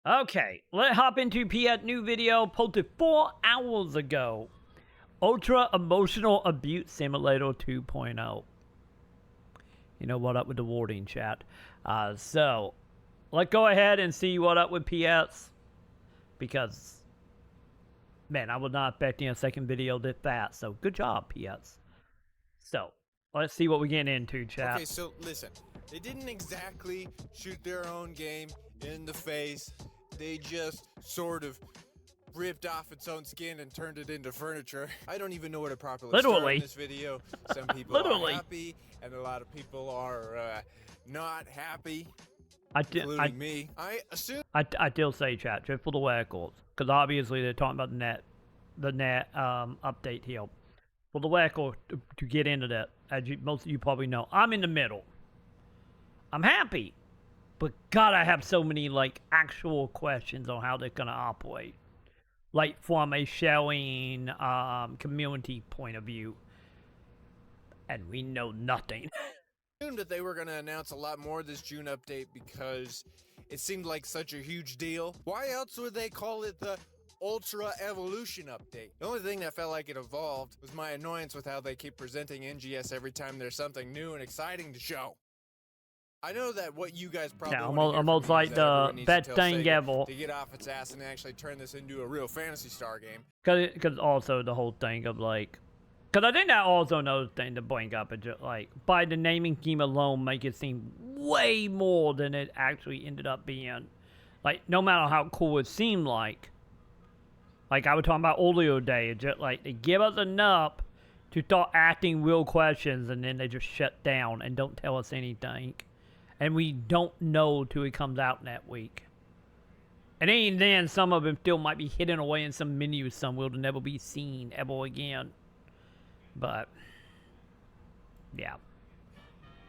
Okay, let's hop into PS new video posted 4 hours ago. Ultra Emotional Abuse Simulator 2.0. You know what up with the wording, chat. So, let's go ahead and see what up with PS. Because, man, I was not expecting a second video this fast. So, good job, PS. So, let's see what we get into, chat. Okay, so listen. They didn't exactly shoot their own game in the face. They just sort of ripped off its own skin and turned it into furniture. I don't even know where to properly start in this video. Some people are happy, and a lot of people are not happy, including me. I assume. I still say, chat, just for the records, because obviously they're talking about the net update here. For the record, to get into that, as most of you probably know, I'm in the middle. I'm happy, but God, I have so many actual questions on how they're gonna operate, from a sharing community point of view, and we know nothing. I assumed that they were gonna announce a lot more this June update because it seemed like such a huge deal. Why else would they call it the Ultra Evolution update? The only thing that felt like it evolved was my annoyance with how they keep presenting NGS every time there's something new and exciting to show. I know that what you guys probably almost like the best thing ever to get off its ass and actually turn this into a real Phantasy Star game. Because also the whole thing of because I think that also another thing to bring up is just by the naming scheme alone make it seem way more than it actually ended up being. No matter how cool it seemed like I was talking about earlier today, it's just they give us enough to start asking real questions and then they just shut down and don't tell us anything. And we don't know till it comes out that week. And even then, some of them still might be hidden away in some menus somewhere to never be seen ever again. But, yeah.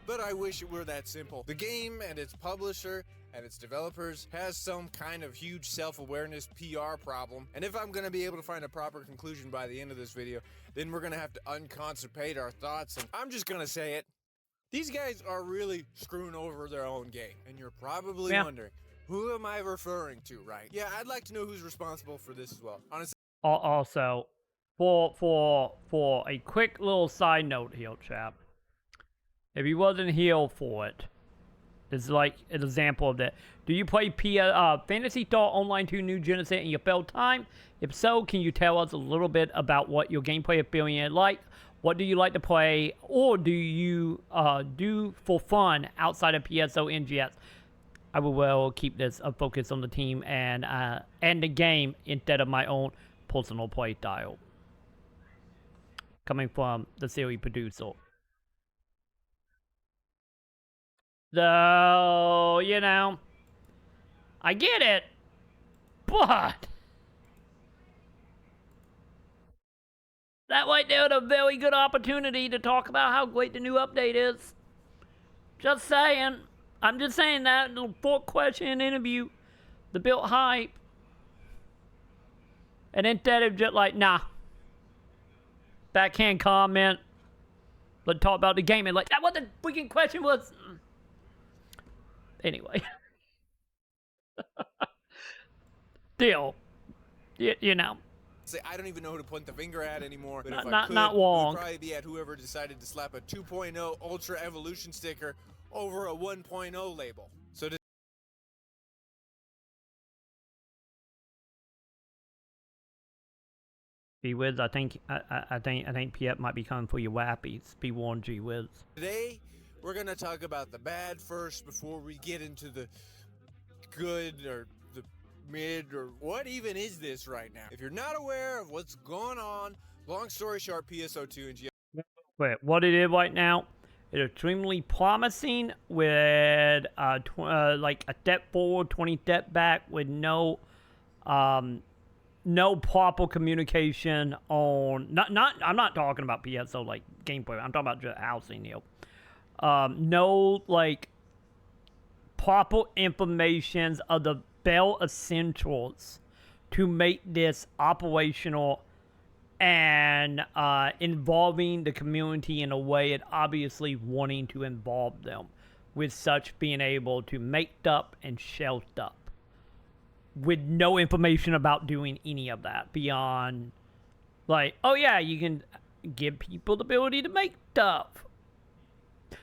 But I wish it were that simple. The game and its publisher and its developers has some kind of huge self-awareness PR problem. And if I'm going to be able to find a proper conclusion by the end of this video, then we're going to have to unconstipate our thoughts. And I'm just going to say it. These guys are really screwing over their own game. And you're probably wondering, who am I referring to, right? Yeah, I'd like to know who's responsible for this as well. Honestly. Also, for a quick little side note here, chap. If you wasn't here for it, it's like an example of that. Do you play Phantasy Star Online 2 New Genesis in your spare time? If so, can you tell us a little bit about what your gameplay experience is like? What do you like to play, or do you do for fun outside of PSO NGS? I will keep this a focus on the team and the game instead of my own personal play style. Coming from the series producer. So, you know, I get it, but that right there is a very good opportunity to talk about how great the new update is. Just saying. I'm just saying that little 4-question interview, the built hype. And instead of just nah. Backhand comment. Let's talk about the game and that what the freaking question was. Anyway. Deal. You know. I don't even know who to point the finger at anymore. But not wrong. It would probably be at whoever decided to slap a 2.0 Ultra Evolution sticker over a 1.0 label. So G-Wiz, I think Piet might be coming for your wappies. Be warned, G-Wiz. Today, we're gonna talk about the bad first before we get into the good or the mid or what even is this right now. If you're not aware of what's going on, long story short, PSO2 NGS. Wait, what it is right now? It's extremely promising with like a step forward, 20 step back with no proper communication on I'm not talking about PSO like gameplay. I'm talking about just housing here. No proper informations of the Bell Essentials to make this operational and involving the community in a way it obviously wanting to involve them, with such being able to make up and shelf up. with no information about doing any of that beyond, like, oh yeah, you can give people the ability to make stuff.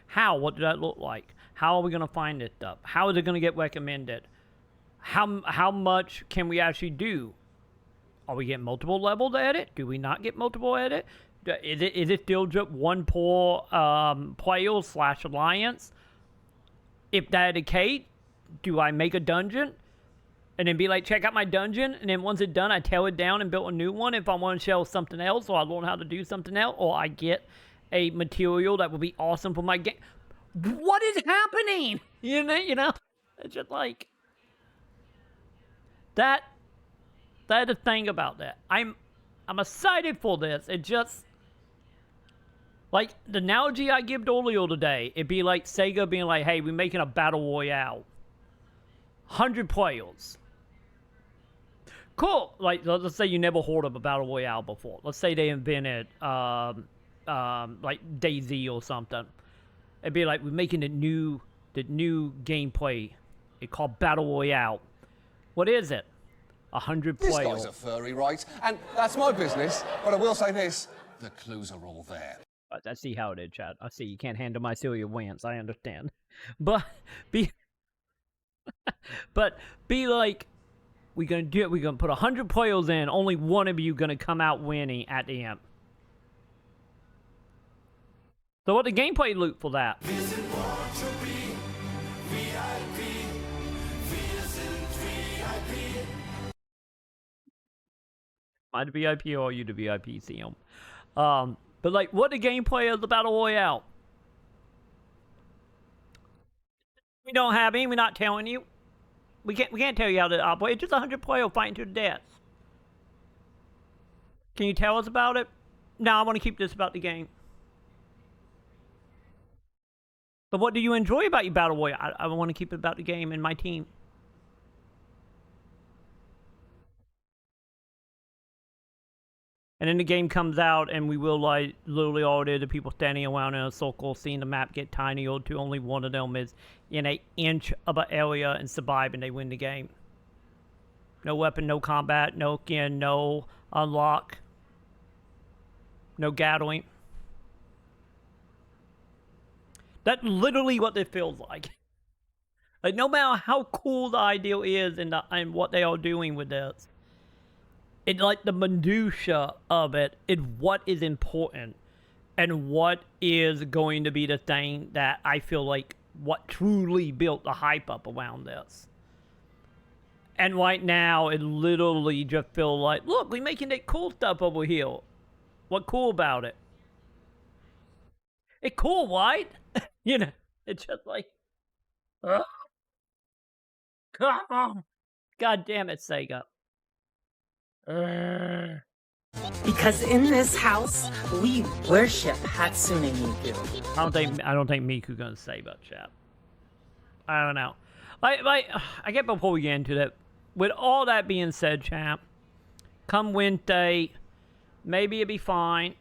How? What does that look like? How are we going to find this stuff? How is it going to get recommended? How much can we actually do? Are we getting multiple levels at it? Do we not get multiple at it? Is it still just one poor player / alliance? If that is the case, do I make a dungeon and then be like, check out my dungeon, and then once it's done, I tear it down and build a new one if I want to show something else, or I learn how to do something else, or I get a material that would be awesome for my game? What is happening? You know, it's just like that. That is the thing about that. I'm excited for this. It just, like, the analogy I gave earlier today, it'd be like Sega being like, hey, we're making a battle royale. 100 players. Cool. Like, let's say you never heard of a battle royale before. Let's say they invented, like, DayZ or something. It'd be like, we're making the new gameplay. It's called battle royale. What is it? 100 players. This guy's a furry, right? And that's my business. But I will say this: the clues are all there. I see how it is, Chad. I see you can't handle my silly rants. I understand, but be like, we're gonna do it. We're gonna put 100 players in. Only one of you gonna come out winning at the end. So what the gameplay loop for that? Am I the VIP or are you the VIP, CM? But like, what the gameplay of the Battle Royale? We don't have any, we're not telling you. We can't tell you how to operate. It's just 100 players fighting to the death. Can you tell us about it? No, I want to keep this about the game. But what do you enjoy about your Battle Royale? I want to keep it about the game and my team. And then the game comes out, and we will, like, literally all the people standing around in a circle, seeing the map get tinier to only one of them is in an inch of an area and survive, and they win the game. No weapon, no combat, no skin, no unlock, no gathering. That's literally what it feels like. Like, no matter how cool the idea is and what they are doing with this, it's like the minutia of it is what is important and what is going to be the thing that I feel like what truly built the hype up around this. And right now, it literally just feels like, look, we're making that cool stuff over here. What cool about it? It's cool, right? You know, it's just like, ugh. Come on. God damn it, Sega. Because in this house, we worship Hatsune Miku. I don't think Miku gonna say about chat. I don't know. I get before we get into that. With all that being said, champ, come Wednesday, maybe it'll be fine.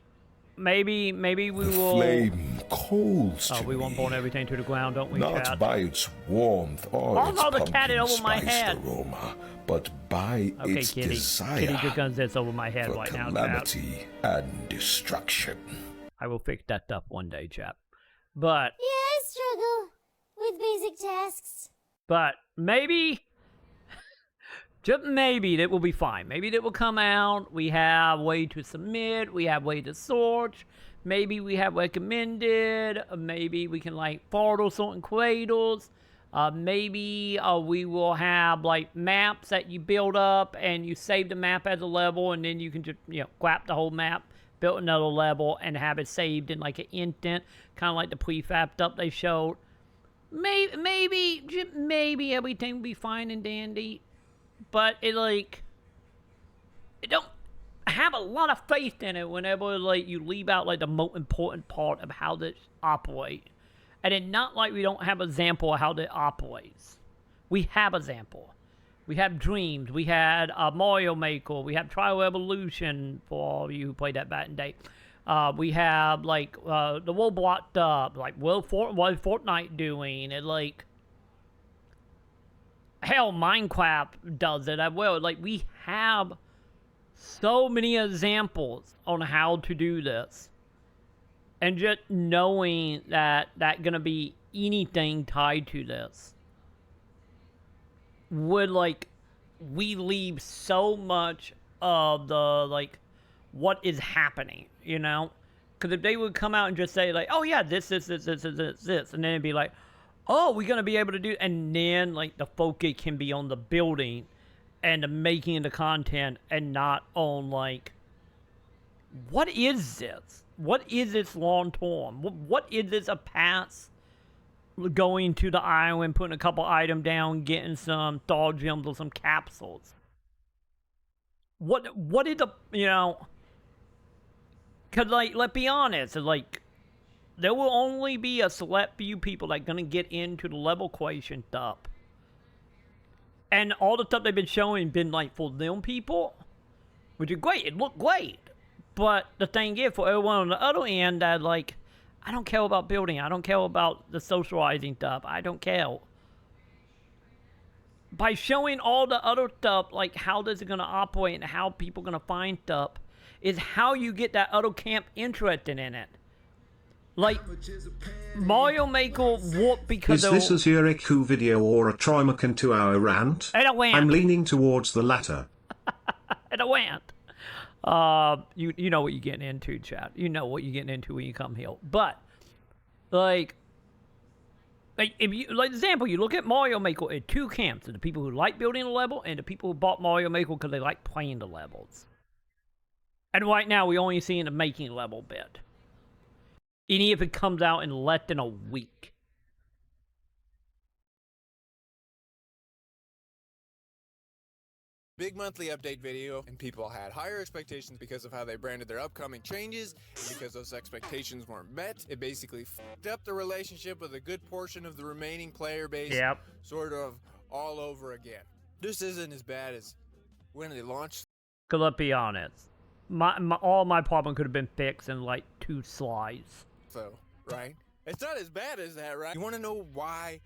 Maybe we will. Flame calls to we won't burn everything to the ground, don't we, not Chad? by its warmth or its the cat pumpkin over my spiced head. aroma, but by Okay, its Kitty. desire Kitty just guns this over my head for right now, Chad. calamity and destruction. I will fix that stuff one day, chap. But Yeah, I struggle with basic tasks. But maybe, just maybe, that will be fine. Maybe that will come out. We have way to submit. We have way to search. Maybe we have recommended. Maybe we can, like, follow certain creators. Maybe we will have, like, maps that you build up and you save the map as a level, and then you can just, you know, grab the whole map, build another level, and have it saved in, like, an instant, kind of like the prefab stuff they showed. Maybe everything will be fine and dandy, but it don't have a lot of faith in it whenever, like, you leave out, like, the most important part of how this operates. And it's not like we don't have an example of how that operates. We have an example. We have Dreams. We had Mario Maker. We have Trial Evolution for all of you who played that back in the day. We have, like, the Roblox stuff. Like, what is Fortnite doing? And, like, hell, Minecraft does it as well. Like, we have so many examples on how to do this. And just knowing that gonna be anything tied to this would, like, we leave so much of the, like, what is happening, you know? Because if they would come out and just say, like, oh yeah, this, and then it'd be like, oh, we're gonna be able to do, and then, like, the focus can be on the building and the making of the content and not on, like, what is this? What is this long term? What is this a pass? Going to the island, putting a couple items down, getting some thaw gems or some capsules. What is the, you know? Cause, like, let's be honest, like, there will only be a select few people that are gonna get into the level creation stuff. And all the stuff they've been showing been, like, for them people, which is great. It looked great. But the thing is, for everyone on the other end, that, like, I don't care about building. I don't care about the socializing stuff. I don't care. By showing all the other stuff, like how this is going to operate and how people are going to find stuff, is how you get that other camp interested in it. Like, Mario Maker won't because Is this a Zuriku video or a TroyMaconn 2-hour rant? And a rant. I'm leaning towards the latter. And a rant. You know what you're getting into, chat. You know what you're getting into when you come here. But, like if you, like, example, you look at Mario Maker at two camps: the people who like building a level and the people who bought Mario Maker because they like playing the levels. And right now, we're only seeing the making level bit. Even if it comes out in less than a week. Big monthly update video, and people had higher expectations because of how they branded their upcoming changes, and because those expectations weren't met, it basically f***ed up the relationship with a good portion of the remaining player base, Yep. sort of all over again. This isn't as bad as when they launched. Cause let's be honest, all my problem could have been fixed in like 2 slides. So, right? It's not as bad as that, right? You want to know why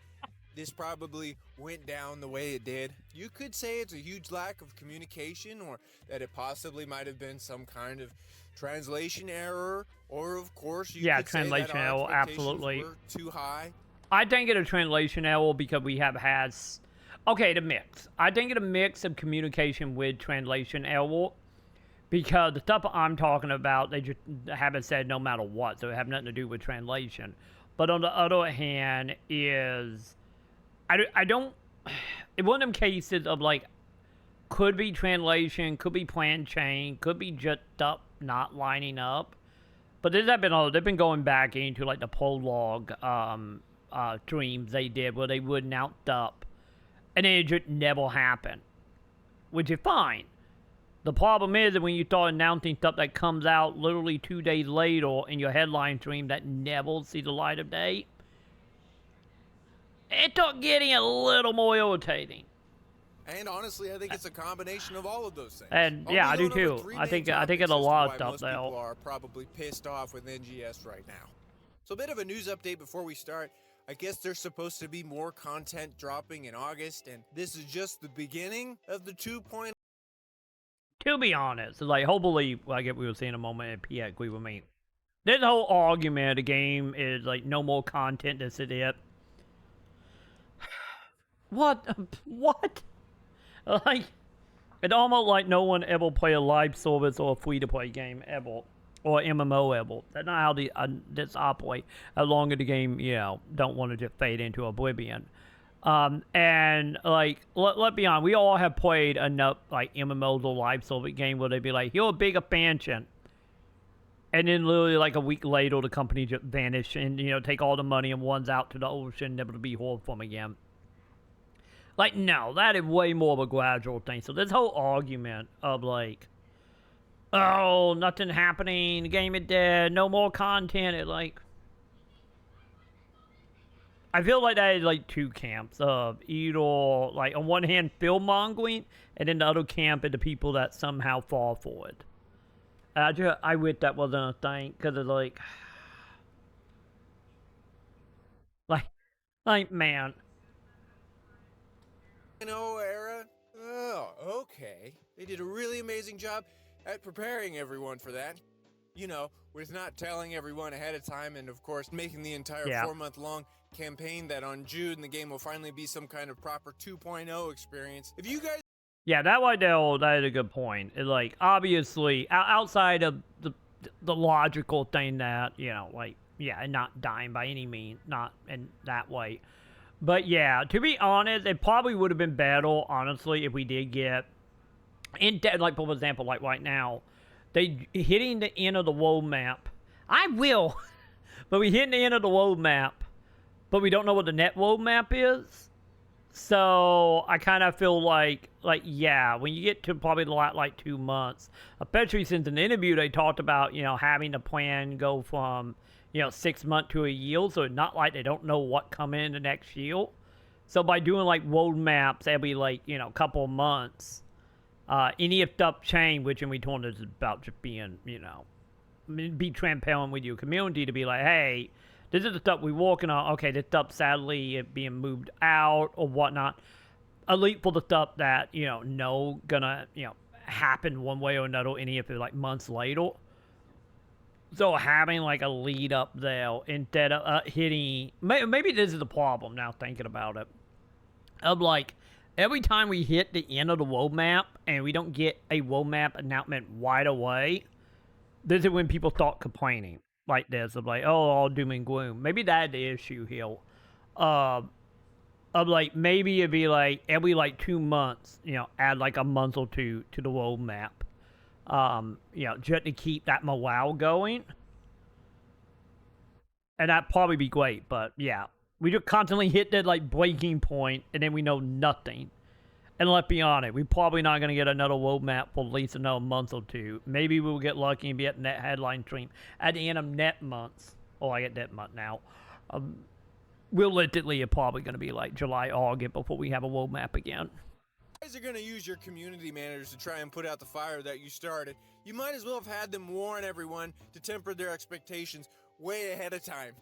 this probably went down the way it did? You could say it's a huge lack of communication, or that it possibly might have been some kind of translation error, or of course you could translation say that our error, expectations absolutely. were too high. I think it's a translation error because we have had, okay, the mix. I think it's a mix of communication with translation error, because the stuff I'm talking about, they just haven't said no matter what, so it have nothing to do with translation. But on the other hand is, I don't, in one of them cases of, like, could be translation, could be plan chain, could be just stuff not lining up. But they've been going back into, like, the prologue streams they did where they would announce stuff, and then it just never happened, which is fine. The problem is that when you start announcing stuff that comes out literally 2 days later in your headline stream that never see the light of day, it starts getting a little more irritating. And honestly, I think it's a combination of all of those things. And yeah, I do too. I think it's a lot of stuff though. People are probably pissed off with NGS right now. So a bit of a news update before we start. I guess there's supposed to be more content dropping in August, and this is just the beginning of the 2.0. To be honest, like, hopefully, like we were saying in a moment, and P agree with me. This whole argument of the game is like no more content. This is it. What? Like, it's almost like no one ever play a live service or a free-to-play game ever, or MMO ever. That's not how this operate. As long as the game, you know, don't want to just fade into oblivion. And, like, let's be honest, we all have played enough, like, MMOs or live service game where they'd be like, here's a big expansion. And then literally, like, a week later, the company just vanish and, you know, take all the money and runs out to the ocean, never to be heard from again. Like, no, that is way more of a gradual thing. So this whole argument of, like, oh, nothing happening, the game is dead, no more content, it, like, I feel like that is, like, 2 camps of either, like, on one hand, film-mongering, and then the other camp is the people that somehow fall for it. I wish that wasn't a thing, because it's like, man. era? Oh, okay. They did a really amazing job at preparing everyone for that. You know, with not telling everyone ahead of time and, of course, making the entire Yeah. 4-month-long campaign that on June the game will finally be some kind of proper 2.0 experience. If you guys Yeah, that is a good point. It, like, obviously, outside of the logical thing that, you know, like, yeah, and not dying by any means, not in that way. But yeah, to be honest, it probably would have been better, honestly, if we did get, like, for example, like right now, they hitting the end of the world map. I will, but we hitting the end of the world map, but we don't know what the net world map is. So I kind of feel like yeah, when you get to probably like 2 months, especially since in the interview they talked about, you know, having the plan go from, you know, 6 months to a year, so it's not like they don't know what come in the next year. So by doing like world maps every, like, you know, couple of months, any of stuff change, which in return is about just being, you know, be transparent with your community to be like, hey, this is the stuff we're working on. Okay, this stuff sadly it being moved out or whatnot. At least for the stuff that, you know, gonna, you know, happen one way or another, any of it like months later. So having like a lead up there instead of hitting, maybe this is the problem now thinking about it. Of like, every time we hit the end of the world map and we don't get a world map announcement right away, this is when people start complaining like this of like, oh, all doom and gloom. Maybe that's the issue here. Of like, maybe it'd be like every like 2 months, you know, add like a month or two to the world map. You know, just to keep that morale going. And that'd probably be great, but yeah. We just constantly hit that like breaking point and then we know nothing. And let's be honest, we're probably not going to get another world map for at least another month or two. Maybe we'll get lucky and be at net headline stream at the end of net months. Oh, I get net month now. Realistically, it's probably going to be like July, August before we have a world map again. You guys are going to use your community managers to try and put out the fire that you started. You might as well have had them warn everyone to temper their expectations way ahead of time.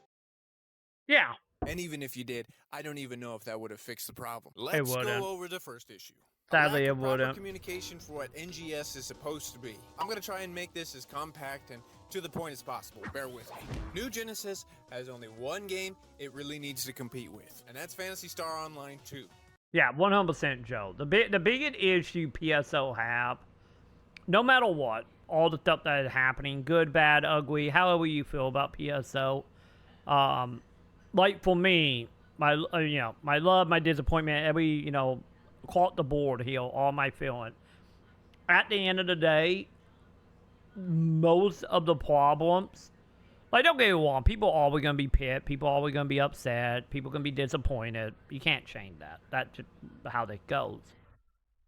Yeah. And even if you did, I don't even know if that would have fixed the problem. Let's go over the first issue. Sadly, it proper wouldn't. communication for what NGS is supposed to be. I'm going to try and make this as compact and to the point as possible. Bear with me. New Genesis has only one game it really needs to compete with, and that's Phantasy Star Online 2. Yeah, 100% Joe. The biggest issue PSO have, no matter what, all the stuff that is happening, good, bad, ugly, however you feel about PSO, like for me, my my love, my disappointment, every, you know, across the board here, all my feeling. At the end of the day, most of the problems, like, don't get me wrong, people are always gonna be pissed, people are always gonna be upset, people gonna be disappointed. You can't change that. That's just how that goes.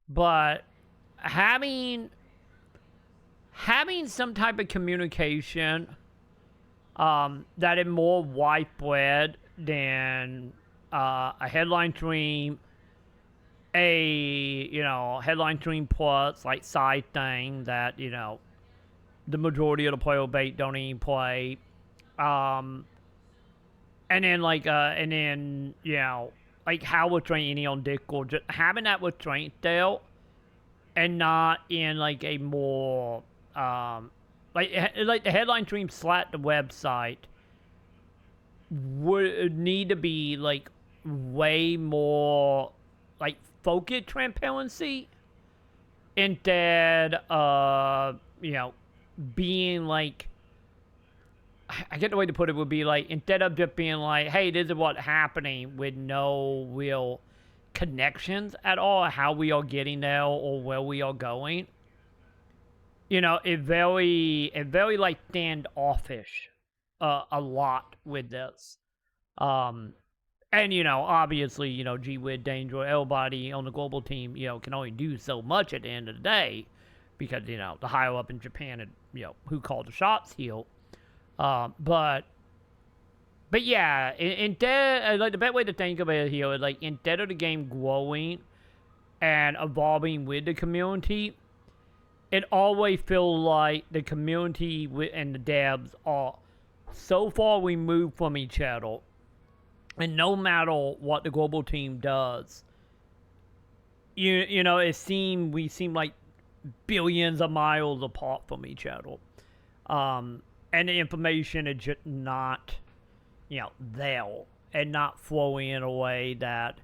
But having some type of communication that is more widespread than a headline stream, headline stream plus like side thing that, you know, the majority of the player base don't even play, and then you know, like how we're training on Discord, just having that restraint there, and not in like a more like the headline stream / the website would need to be like way more like focused transparency instead of, you know, being like, I get the way to put it would be like, instead of just being like, hey, this is what's happening with no real connections at all, how we are getting there or where we are going. You know, it very like standoffish a lot with this. And, you know, obviously, you know, G-Wid, Danger, everybody on the global team, you know, can only do so much at the end of the day because, you know, the higher up in Japan and, you know, who called the shots here. But yeah, instead, like, the best way to think of it here is, like, instead of the game growing and evolving with the community, it always feels like the community and the devs are so far removed from each other. And no matter what the global team does, you know, we seem like billions of miles apart from each other. And the information is just not, you know, there and not flowing in a way that,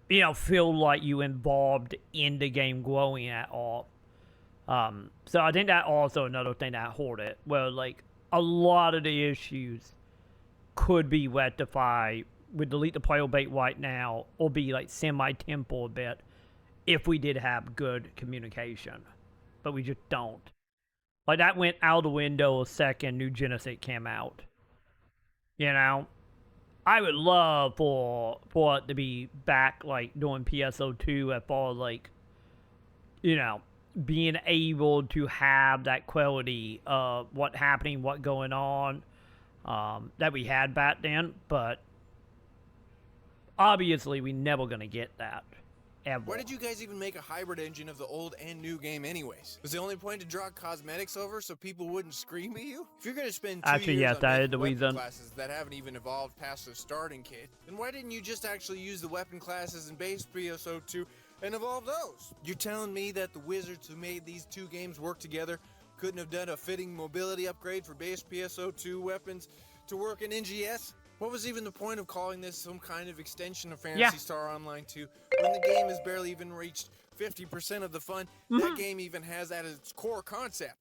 you know, feel like you involved in the game growing at all. So I think that also another thing that hurt it, where like a lot of the issues could be rectified with delete the player bait right now, or be like semi-tempo a bit if we did have good communication, but we just don't. Like that went out the window the second New Genesis came out. You know, I would love for it to be back like doing PSO2 as far as like, you know, being able to have that quality of what happening, what going on, that we had back then, but obviously we never gonna get that. Ever. Why did you guys even make a hybrid engine of the old and new game anyways? Was the only point to draw cosmetics over so people wouldn't scream at you? If you're gonna spend 2 years on that is making the weapon reason. classes that haven't even evolved past the starting kit, then why didn't you just actually use the weapon classes in base PSO2 and evolve those? You're telling me that the wizards who made these two games work together couldn't have done a fitting mobility upgrade for base PSO2 weapons to work in NGS? What was even the point of calling this some kind of extension of Phantasy Star Online 2 when the game has barely even reached 50% of the fun that game even has at its core concept?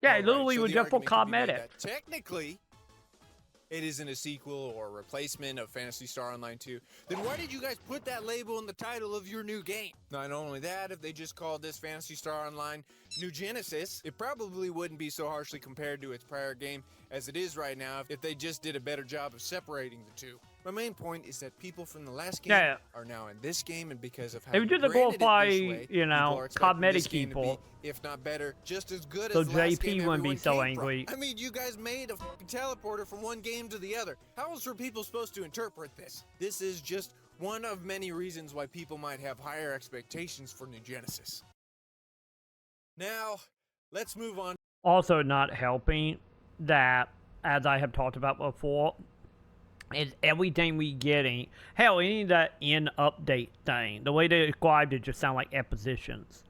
Yeah, Alright, literally so was the just for argument could be made cosmetic. that technically, it isn't a sequel or a replacement of Phantasy Star Online 2, then why did you guys put that label in the title of your new game? Not only that, if they just called this Phantasy Star Online New Genesis, it probably wouldn't be so harshly compared to its prior game as it is right now if they just did a better job of separating the two. My main point is that people from the last game are now in this game, and because of how It was just to glorify, you know, cosmetic people. If not better, just as good So as the last JP game wouldn't be everyone so came from. angry. I mean, you guys made a fucking teleporter from one game to the other. How else were people supposed to interpret this? This is just one of many reasons why people might have higher expectations for New Genesis. Now, let's move on. Also not helping that, as I have talked about before, is everything we getting, hell, any of that in-update thing, the way they described it just sound like expositions.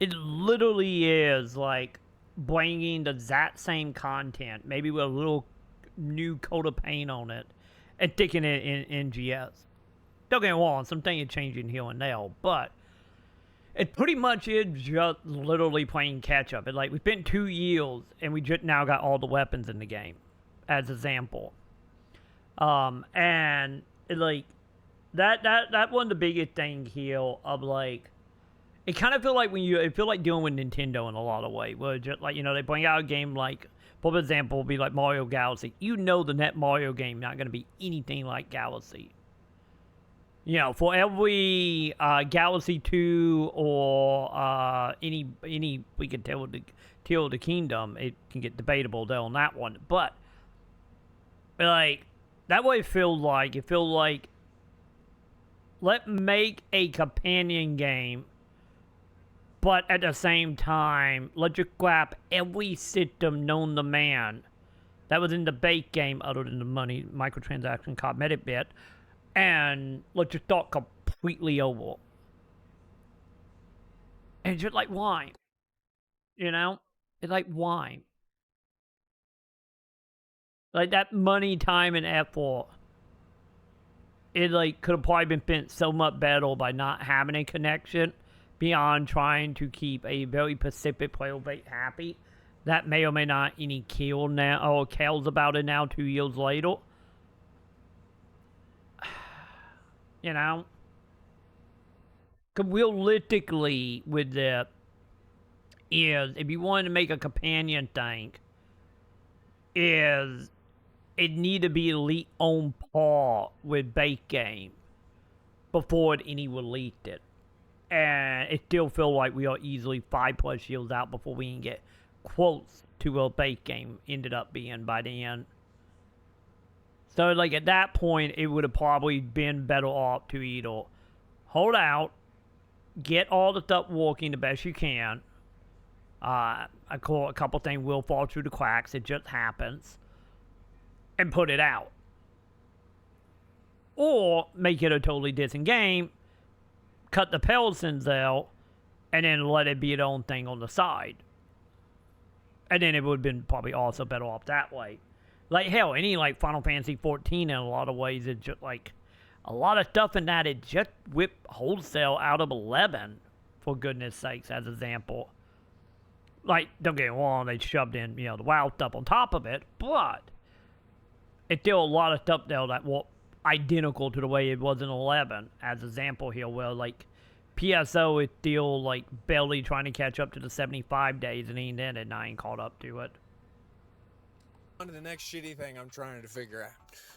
It literally is like bringing the exact same content, maybe with a little new coat of paint on it, and sticking it in NGS. Don't get me wrong, some things are changing here and there, but it pretty much is just literally playing catch-up. It's like, we spent 2 years, and we just now got all the weapons in the game, as example. And, it, like, that one of the biggest thing here of, like, it kind of feel like it feel like dealing with Nintendo in a lot of ways, where just, like, you know, they bring out a game like, for example, be like Mario Galaxy. You know the next Mario game not going to be anything like Galaxy. You know, for every Galaxy 2 or any we can tell the Kingdom, it can get debatable though on that one. But like that way, it feels like let's make a companion game, but at the same time, let's just grab every system known to man that was in the base game, other than the money microtransaction cosmetic bit. And let's just start completely over. And it's just like wine. You know? It's like wine. Like that money, time, and effort. It like could have probably been spent so much better by not having a connection beyond trying to keep a very specific player base happy. That may or may not any kill now or cares about it now 2 years later. You know? Because realistically, with the is, if you wanted to make a companion thing, is it need to be elite on par with base game before it any released it. And it still feel like we are easily 5+ years out before we can get close to a base game ended up being by the end. So, like, at that point, it would have probably been better off to either hold out, get all the stuff working the best you can. I call a couple things will fall through the cracks. It just happens. And put it out. Or make it a totally different game cut the pelicans out, and then let it be its own thing on the side. And then it would have been probably also better off that way. Like, hell, any, like, Final Fantasy 14 in a lot of ways, it just, like, a lot of stuff in that, it just whipped wholesale out of 11, for goodness sakes, as an example. Like, don't get me wrong, they shoved in, the WoW stuff on top of it, but it's still a lot of stuff there that were identical to the way it was in 11, as an example here, where, like, PSO is still, like, barely trying to catch up to the 75 days, and even then, and I ain't caught up to it. On to the next shitty thing I'm trying to figure out.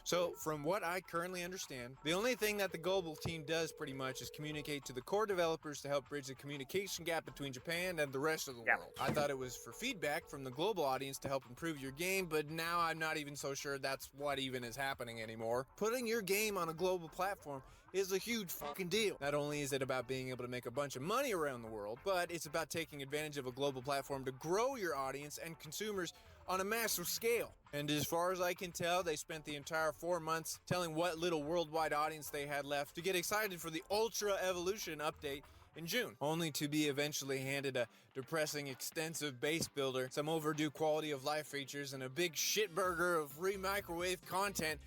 So, from what I currently understand, the only thing that the global team does pretty much is communicate to the core developers to help bridge the communication gap between Japan and the rest of the world. I thought it was for feedback from the global audience to help improve your game, but now I'm not even so sure that's what even is happening anymore. Putting your game on a global platform is a huge fucking deal. Not only is it about being able to make a bunch of money around the world, but it's about taking advantage of a global platform to grow your audience and consumers on a massive scale. And as far as I can tell, they spent the entire 4 months telling what little worldwide audience they had left to get excited for the Ultra Evolution update in June, only to be eventually handed a depressing, extensive base builder, some overdue quality of life features, and a big shitburger of re-microwave content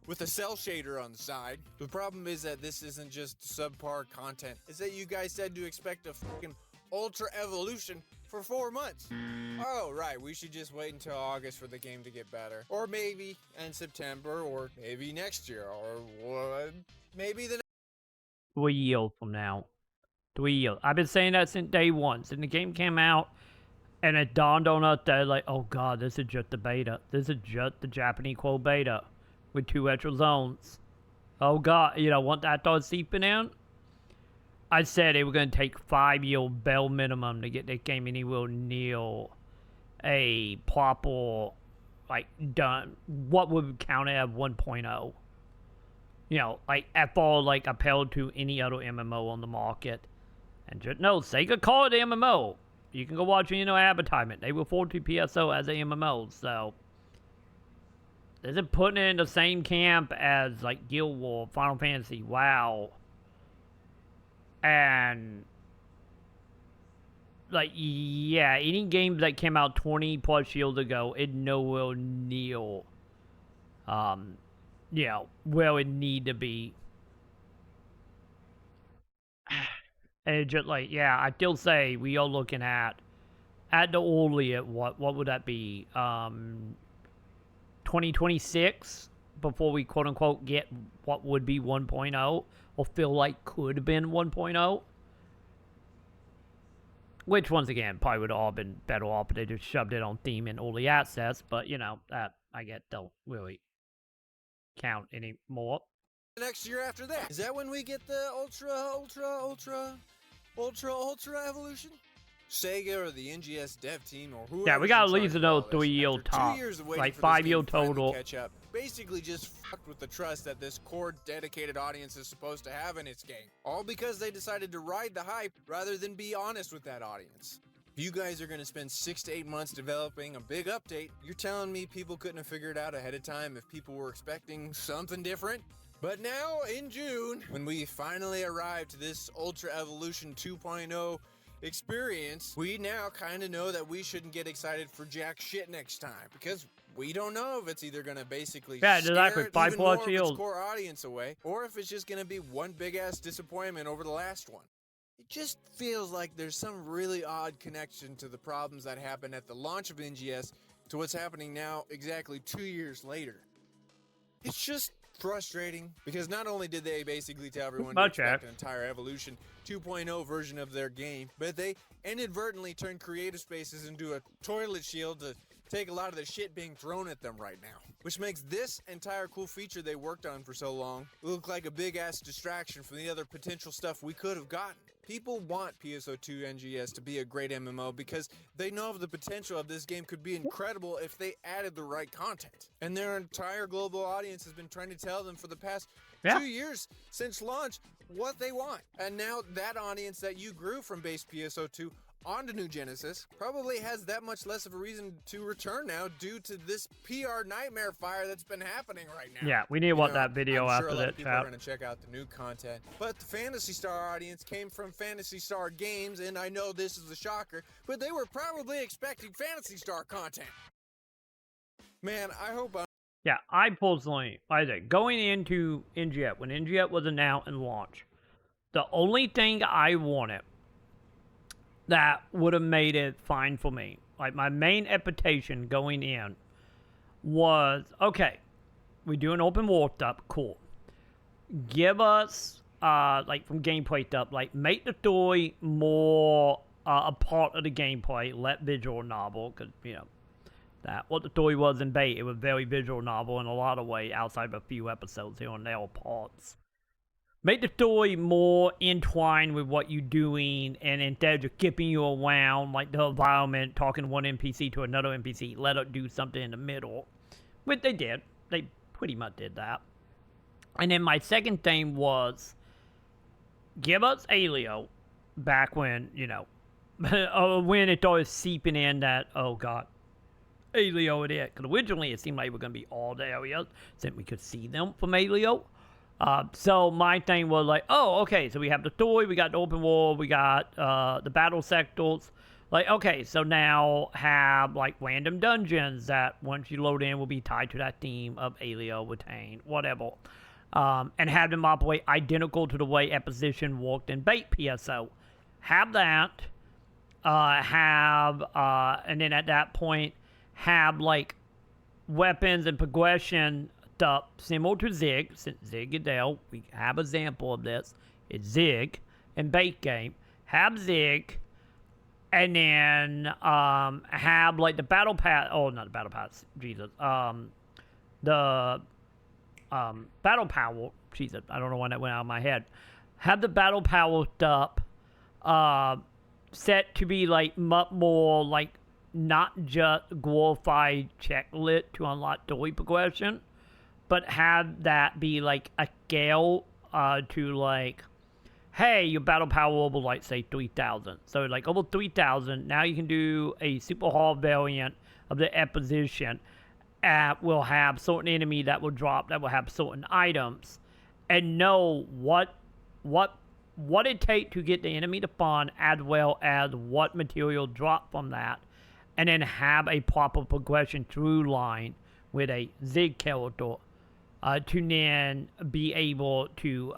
with a cell shader on the side. The problem is that this isn't just subpar content. It's that you guys said to expect a fucking Ultra Evolution for 4 months. Oh, right, we should just wait until August for the game to get better. Or maybe in September, or maybe next year, or what? Maybe the 3 years from now. 3 years. I've been saying that since day one. Since the game came out, and it dawned on us that, like, oh god, this is just the beta. This is just the Japanese quote beta with 2 extra zones. Oh god, once that started seeping in, I said it was going to take 5 year bare minimum to get this game anywhere near a proper, like, done, what would count as 1.0. Like, at all, like, appealed to any other MMO on the market. And just, no, Sega called it MMO. You can go watch, advertisement. They refer to PSO as a MMO, so. This is putting it in the same camp as, like, Guild Wars, Final Fantasy, WoW. And, like, yeah, any game that came out 20 plus years ago, it nowhere near, where it need to be. And it just, like, yeah, I still say we are looking at the earliest, what would that be, 2026, before we quote-unquote get what would be 1.0. Or feel like could have been 1.0. Which, once again, probably would have all been better off if they just shoved it on theme and early access. But, that, I get, don't really count anymore. next year after that. Is that when we get the Ultra Evolution? Sega or the NGS dev team or whoever. Yeah, we got at least another 3 year top. Like 5 year total. Catch up. Basically just fucked with the trust that this core dedicated audience is supposed to have in its game. All because they decided to ride the hype rather than be honest with that audience. If you guys are going to spend 6 to 8 months developing a big update, you're telling me people couldn't have figured out ahead of time if people were expecting something different? But now, in June, when we finally arrive to this Ultra Evolution 2.0 experience, we now kind of know that we shouldn't get excited for jack shit next time, because we don't know if it's either going to basically scare even more of its core audience away, or if it's just going to be one big-ass disappointment over the last one. It just feels like there's some really odd connection to the problems that happened at the launch of NGS to what's happening now exactly 2 years later. It's just frustrating, because not only did they basically tell everyone to expect an entire Evolution 2.0 version of their game, but they inadvertently turned creative spaces into a toilet shield to take a lot of the shit being thrown at them right now. Which makes this entire cool feature they worked on for so long look like a big-ass distraction from the other potential stuff we could have gotten. People want PSO2 NGS to be a great MMO because they know the potential of this game could be incredible if they added the right content. And their entire global audience has been trying to tell them for the past 2 years since launch what they want. And now that audience that you grew from base PSO2 on to New Genesis probably has that much less of a reason to return now due to this PR nightmare fire that's been happening right now. Yeah, we need to watch that I'm video sure after a lot that, of people are chap. going to check out the new content, but the Phantasy Star audience came from Phantasy Star Games, and I know this is a shocker, but they were probably expecting Phantasy Star content. Man, I hope Yeah, I personally, I think, going into NGS, when NGS was announced and launched, the only thing I wanted that would have made it fine for me, like my main expectation going in was, okay, we do an open world stuff, cool. Give us, like from gameplay stuff, like make the story more a part of the gameplay, let visual novel, because, you know, that what the story was in Bait, it was very visual novel in a lot of ways, outside of a few episodes here and there or parts. Make the story more entwined with what you're doing, and instead of just skipping you around like the environment, talking one NPC to another NPC, let it do something in the middle. Which they did. They pretty much did that. And then my second thing was, give us Alio back when, you know, when it started seeping in that, oh god, Alio it is. Because originally it seemed like it was going to be all the areas, since we could see them from Alio. So my thing was like, oh, okay, so we have the story, we got the open world, we got the battle sectors. Like, okay, so now have like random dungeons that once you load in will be tied to that theme of Alio, Retain, whatever. And have them operate identical to the way Exposition worked in Bait PSO. Have that. And then at that point, have like weapons and progression stuff similar to Zig, since Zig and Dale, we have an example of this. It's Zig and Bait game. Have Zig, and then have like the battle pass. Oh, not the battle pass. Jesus. The battle power. Jesus, I don't know when that went out of my head. Have the battle power stuff set to be like much more like not just glorified checklist to unlock story progression, but have that be like a scale to like, hey, your battle power will like say 3,000. So like over 3,000, now you can do a super hard variant of the Exposition. Will have certain enemy that will drop, that will have certain items, and know what it takes to get the enemy to spawn, as well as what material drop from that, and then have a proper progression through line with a Zig character to then be able to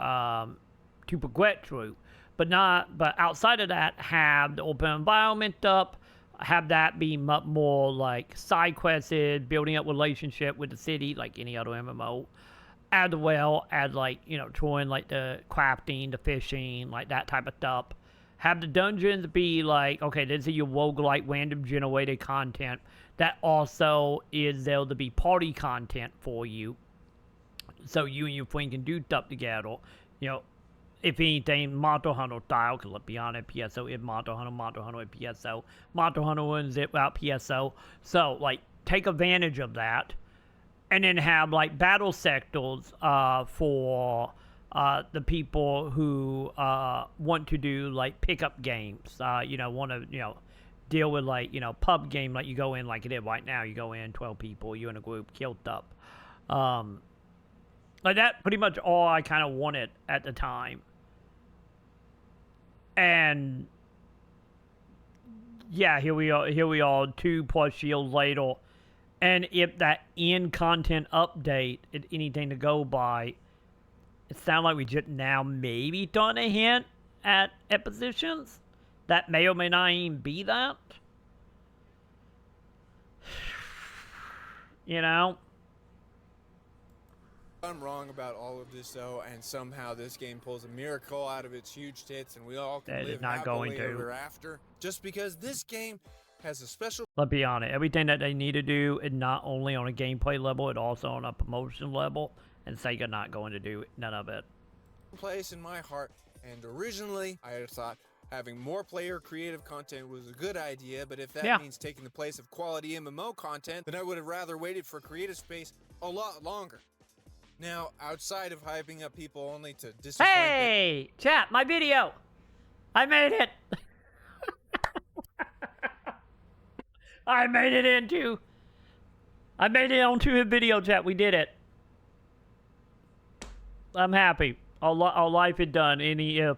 progress through. But outside of that, have the open environment up, have that be much more like side quested, building up relationship with the city like any other MMO, as well as like, you know, throwing like the crafting, the fishing, like that type of stuff. Have the dungeons be like, okay, this is your roguelike random generated content that also is there to be party content for you. So you and your friend can do stuff together. You know, if anything, Monster Hunter style, because let's be honest, PSO is Monster Hunter is PSO. Monster Hunter wouldn't zip out PSO. So, like, take advantage of that. And then have, like, battle sectors for the people who want to do, like, pickup games. You know, want to, you know, deal with, like, you know, pub game, like you go in like it is right now. You go in, 12 people, you in a group, killed up. Like, that pretty much all I kind of wanted at the time. And yeah, here we are 2+ years later. And if that end content update is anything to go by, it sounds like we just now maybe done a hint at Expositions. That may or may not even be that. You know? I'm wrong about all of this, though, and somehow this game pulls a miracle out of its huge tits, and we all can That is live not going happily to. ever after. Just because this game has a special Let's be honest, everything that they need to do is not only on a gameplay level, it's also on a promotion level, and Sega not going to do none of it. place in my heart, and originally I had thought having more player creative content was a good idea, but if that means taking the place of quality MMO content, then I would have rather waited for creative space a lot longer. Now, outside of hyping up people only to disappoint Hey, chat, my video. I made it. I made it into. I made it onto a video chat. We did it. I'm happy. Our life is done. Any if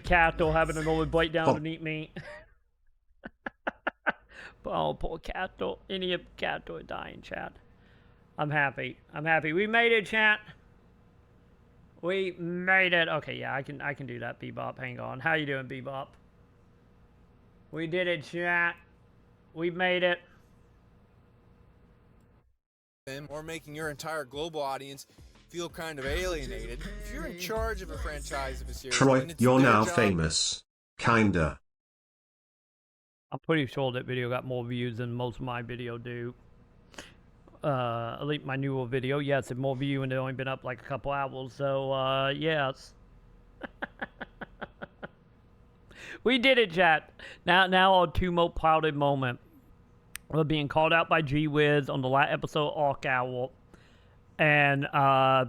cattle having an old breakdown to eat meat. Oh, poor cattle. Any if cattle are dying, chat. I'm happy. I'm happy. We made it, chat. We made it. Okay, yeah, I can do that, Bebop. Hang on. How you doing, Bebop? We did it, chat. We made it. Or making your entire global audience feel kind of alienated. If you're in charge of a franchise of a series, Troy, then it's you're their now job. famous. Kinda. I'm pretty sure that video got more views than most of my video do. At least my newer video, yes, it's more view and it's only been up like a couple hours, so yes. We did it, chat. Now our two most prouded moment. We're being called out by G-Wiz on the last episode of Arc Owl, and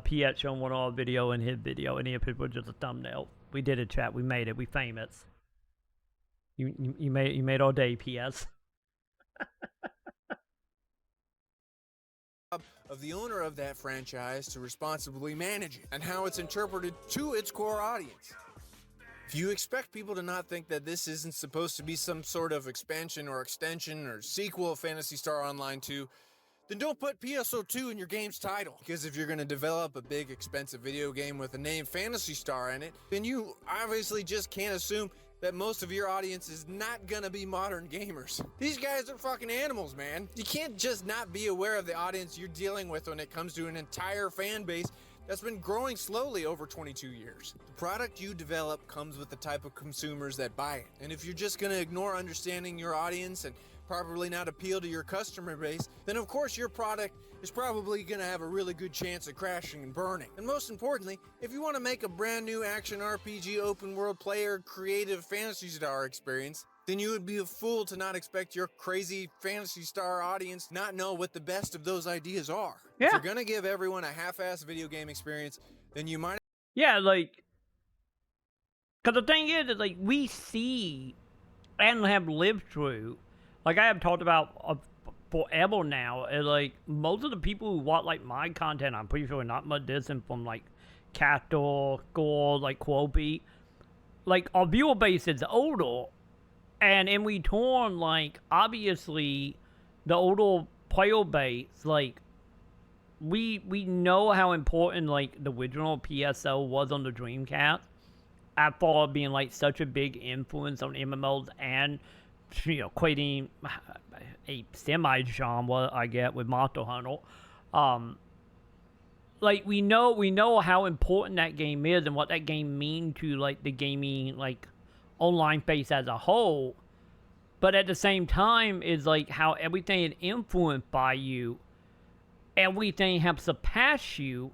PS showing one of our video in his video, and it was just a thumbnail. We did it, chat. We made it. We famous. You made our day, PS. Of the owner of that franchise to responsibly manage it and how it's interpreted to its core audience. If you expect people to not think that this isn't supposed to be some sort of expansion or extension or sequel of Phantasy Star Online 2, then don't put PSO2 in your game's title. Because if you're going to develop a big, expensive video game with the name Phantasy Star in it, then you obviously just can't assume that most of your audience is not gonna be modern gamers. These guys are fucking animals, man. You can't just not be aware of the audience you're dealing with when it comes to an entire fan base that's been growing slowly over 22 years. The product you develop comes with the type of consumers that buy it. And if you're just gonna ignore understanding your audience and properly not appeal to your customer base, then of course your product is probably going to have a really good chance of crashing and burning. And most importantly, if you want to make a brand new action RPG open world player creative Phantasy Star experience, then you would be a fool to not expect your crazy Phantasy Star audience not know what the best of those ideas are. Yeah. If you're going to give everyone a half-assed video game experience, then you might... Yeah, like... Because the thing is, like, we see and have lived through, like I have talked about forever now, and like most of the people who watch like my content, I'm pretty sure not much distant from like Cato, Gold, like Quopi, like our viewer base is older, and in return, like obviously the older player base, like we know how important like the original PSO was on the Dreamcast, at far being like such a big influence on MMOs and, you know, creating a semi-genre, I get, with Monster Hunter. Like, we know how important that game is and what that game means to, like, the gaming, like, online space as a whole. But at the same time, is, like, how everything is influenced by you. Everything has surpassed you.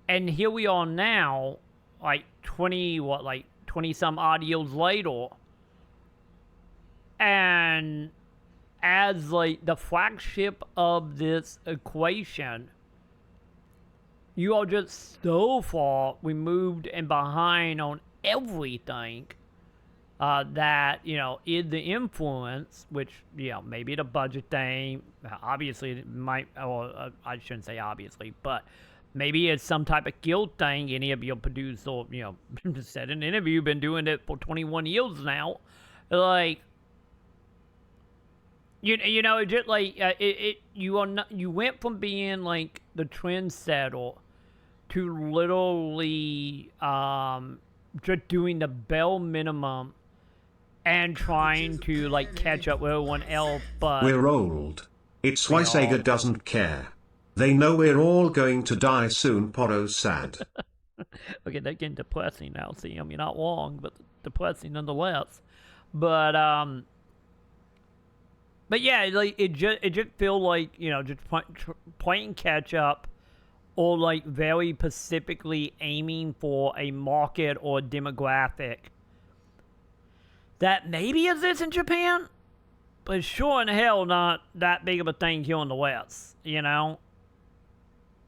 And here we are now, like, 20-some odd years later. And as like the flagship of this equation, you are just so far removed and behind on everything that, you know, is the influence, which, you know, maybe the budget thing, obviously it might, or I shouldn't say obviously, but maybe it's some type of guilt thing. Any of your producer, you know, said in an interview, been doing it for 21 years now, like, You know, just like you went from being like the trendsetter to literally just doing the bare minimum and trying to like catch up with everyone else. But we're old. It's why Sega doesn't care. They know we're all going to die soon. Poro's sad. Okay, that's getting depressing now. See, I mean, not long, but depressing nonetheless. But yeah, like it just feel like, you know, just playing catch up, or like very specifically aiming for a market or demographic that maybe exists in Japan, but sure in hell not that big of a thing here in the West. You know,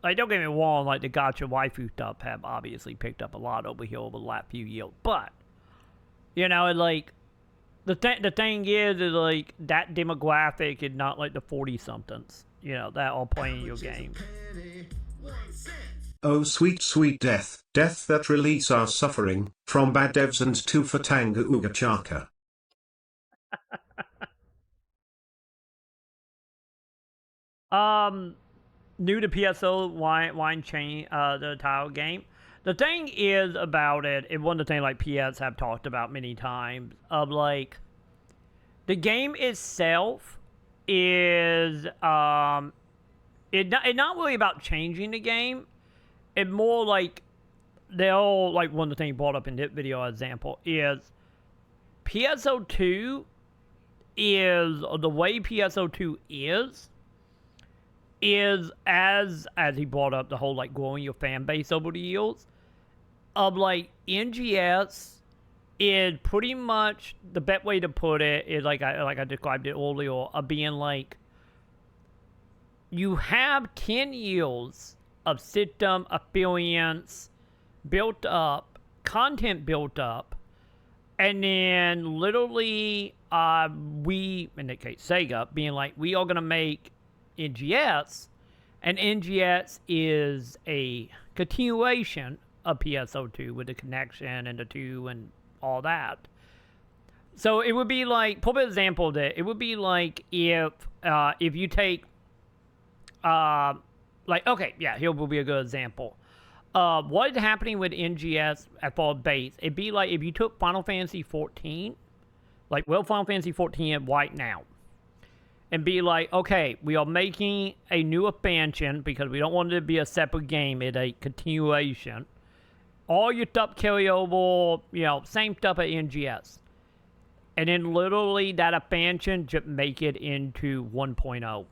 like don't get me wrong, like the gacha waifu stuff have obviously picked up a lot over here over the last few years, but you know, like the thing is like that demographic is not like the 40-somethings, you know, that are playing your game. Oh sweet sweet death, death that release our suffering, from bad devs and to Fatanga Uga Chaka. New to PSO wine chain, the tile game. The thing is about it, and one of the things like PS have talked about many times, of like, the game itself is, it not really about changing the game. It more like, they'll, like one of the things brought up in this video example is, PSO2 is, the way PSO2 is as he brought up the whole like growing your fan base over the years, of like NGS is pretty much the best way to put it is like I described it earlier, of being like, you have 10 years of system experience built up, content built up, and then literally we, in that case Sega, being like, we are gonna make NGS, and NGS is a continuation of PSO2 with the connection and the 2 and all that. So it would be like, probably an example of that, it would be like if you take, like, okay, yeah, here will be a good example. What is happening with NGS at far base? It'd be like if you took Final Fantasy 14, like, well, Final Fantasy 14 right now, and be like, okay, we are making a new expansion because we don't want it to be a separate game, it's a continuation. All your stuff carry over, you know, same stuff at NGS. And then literally that expansion just make it into 1.0.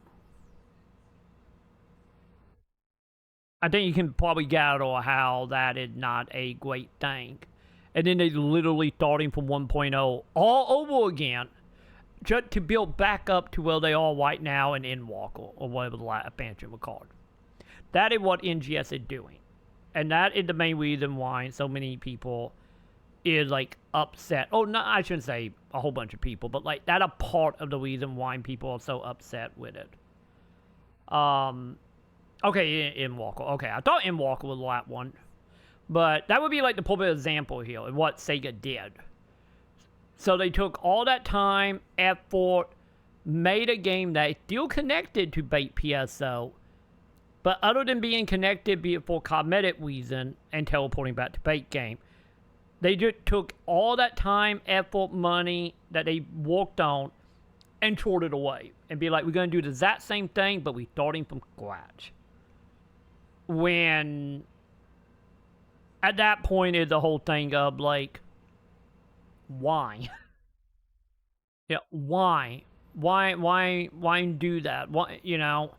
I think you can probably gather how that is not a great thing. And then they literally starting from 1.0 all over again, just to build back up to where they are right now in Endwalker, or whatever the last expansion was called. That is what NGS is doing. And that is the main reason why so many people is like upset. Oh, no, I shouldn't say a whole bunch of people, but like that a part of the reason why people are so upset with it. Okay, Endwalker. Okay, I thought Endwalker was the last one. But that would be like the perfect example here of what Sega did. So they took all that time, effort, made a game that is still connected to bait PSO, but other than being connected, be it for cosmetic reason and teleporting back to bait game, they just took all that time, effort, money that they worked on and tore it away. And be like, we're going to do the exact same thing, but we're starting from scratch. When at that point is the whole thing of like, why? Yeah, why? Why do that? Why, you know?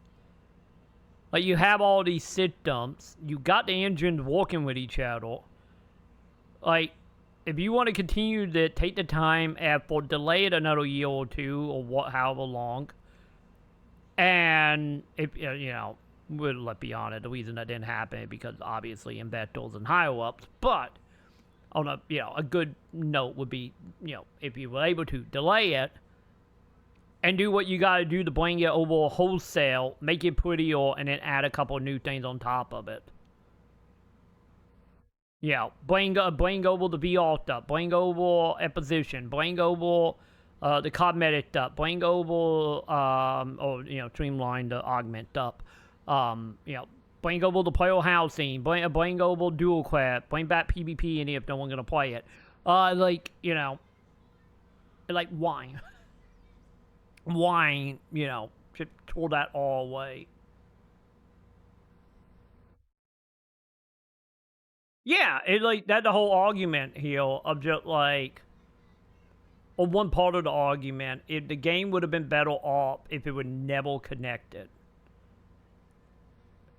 Like, you have all these systems, you got the engines working with each other. Like, if you want to continue to take the time and for delay it another year or two, or what, however long, and if you know, let's be honest, the reason that didn't happen because obviously investors and higher ups, but on a, you know, a good note would be, you know, if you were able to delay it and do what you got to do to bring it over wholesale, make it prettier, and then add a couple of new things on top of it. Yeah, bring over the VR stuff, bring over exposition, bring over the cosmetic stuff, bring over, or, you know, streamline the augment stuff. You know, bring over the player housing, bring over dual craft, bring back PvP in if no one's gonna play it. Like, you know, like, why? Why, you know, should throw that all away. Yeah, it like, that the whole argument here of just like, or one part of the argument, if the game would have been better off if it were never connected.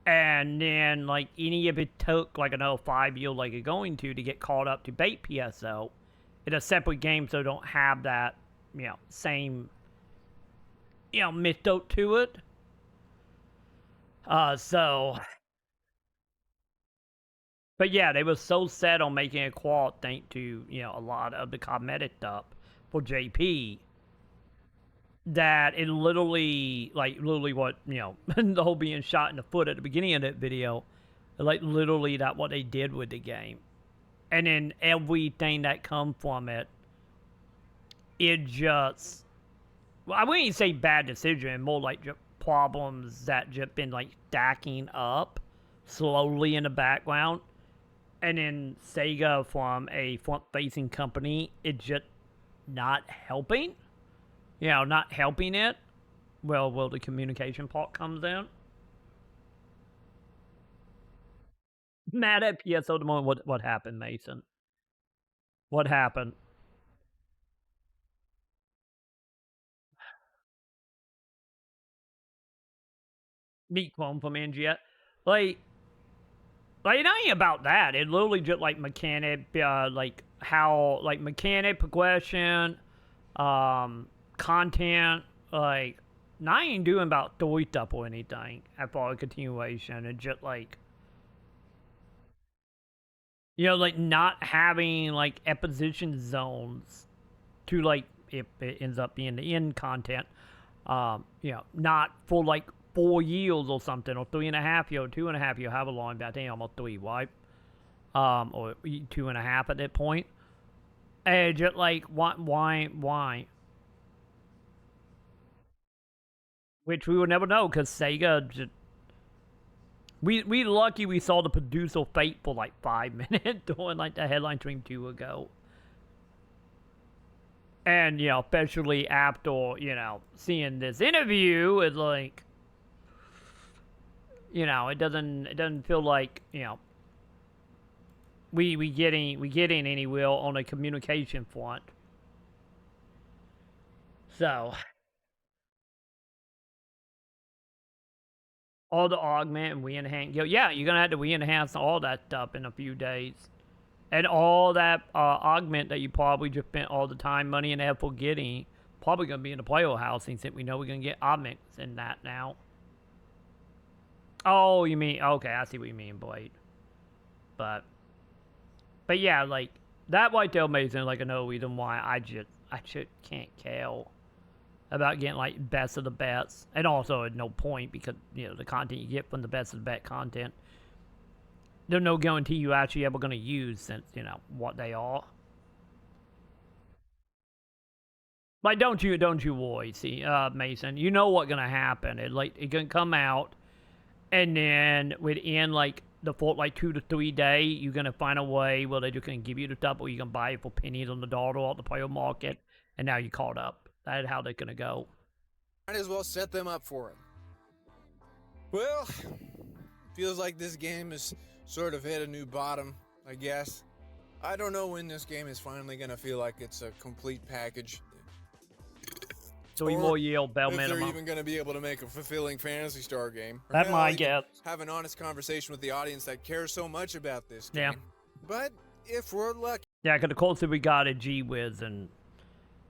And then, like, any if it took, like, another 5 years like it's going to get caught up to bait PSO in a separate game so don't have that, you know, same, you know, mythos to it. So... But yeah, they were so set on making it quad thanks to, you know, a lot of the cosmetic stuff for JP that it literally, like, literally what, you know, the whole being shot in the foot at the beginning of that video, like, literally that what they did with the game. And then everything that come from it, it just, well, I wouldn't even say bad decision, more like just problems that just been, like, stacking up slowly in the background. And then Sega, from a front-facing company, it just not helping. You know, not helping it. Well, the communication part comes in. Mad at PSO the moment. What happened, Mason? What happened? Maconn from NGS. Like, it ain't about that. It literally just like mechanic, like how, like mechanic progression, content, like, not even doing about story stuff or anything as far as continuation. It's just like, you know, like not having like exposition zones to like, if it ends up being the end content, you know, not for like 4 years or something, or 3.5 years, or 2.5 years, however long, but I think almost 3, right? Or 2.5 at that point. And just like, why? Which we will never know, because Sega just, we lucky we saw the producer fate for like 5 minutes during like the headline stream 2 ago. And, you know, especially after, you know, seeing this interview, it's like, you know, it doesn't feel like, you know, we getting anywhere on a communication front. So all the augment and re-enhance, yeah, you're gonna have to re-enhance all that stuff in a few days. And all that augment that you probably just spent all the time, money, and effort getting, probably going to be in the player housing, since we know we're going to get augments in that now. Oh, you mean, okay, I see what you mean, Blade. But yeah, like, that right there makes like another reason why I just can't care about getting, like, best of the best. And also, at no point, because, you know, the content you get from the best of the best content, there's no guarantee you're actually ever going to use, since, you know, what they are. Like, don't you worry, see, Mason. You know what's going to happen. It going to come out, and then within, like, the for like 2 to 3 days, you're going to find a way where they're just going to give you the stuff, or you can buy it for pennies on the dollar off the player market, and now you're caught up. That's how they're going to go. Might as well set them up for it. Well, feels like this game is sort of hit a new bottom, I guess. I don't know when this game is finally gonna feel like it's a complete package. 3 more year bell if minimum. they're even gonna be able to make a fulfilling Phantasy Star game. That might get. Have an honest conversation with the audience that cares so much about this game. Yeah. But if we're lucky. Yeah, because the closer we got at G-Wiz, and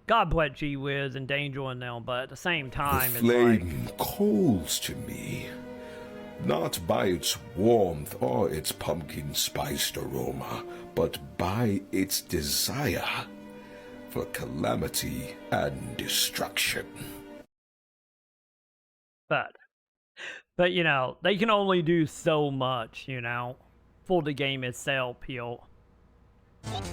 God bless G-Wiz and Danger in them, but at the same time, The it's flame like, calls to me, not by its warmth or its pumpkin-spiced aroma, but by its desire for calamity and destruction. but you know, they can only do so much, you know, for the game itself, here.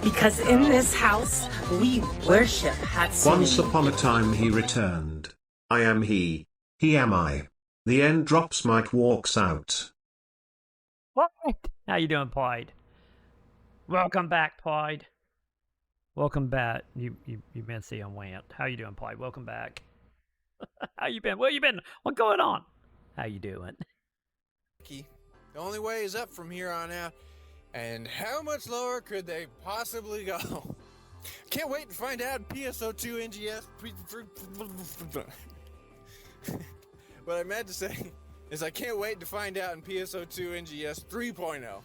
Because in this house, we worship Hatsune. Once upon a time he returned. I am he am I. The end drops, Mike walks out. What? How you doing, Pride? Welcome back, Pride. Welcome back. You've been seeing Want. How you doing, Pride? Welcome back. How you been? Where you been? What's going on? How you doing? The only way is up from here on out. And how much lower could they possibly go? Can't wait to find out PSO2 NGS. What I meant to say is I can't wait to find out in PSO2 NGS 3.0.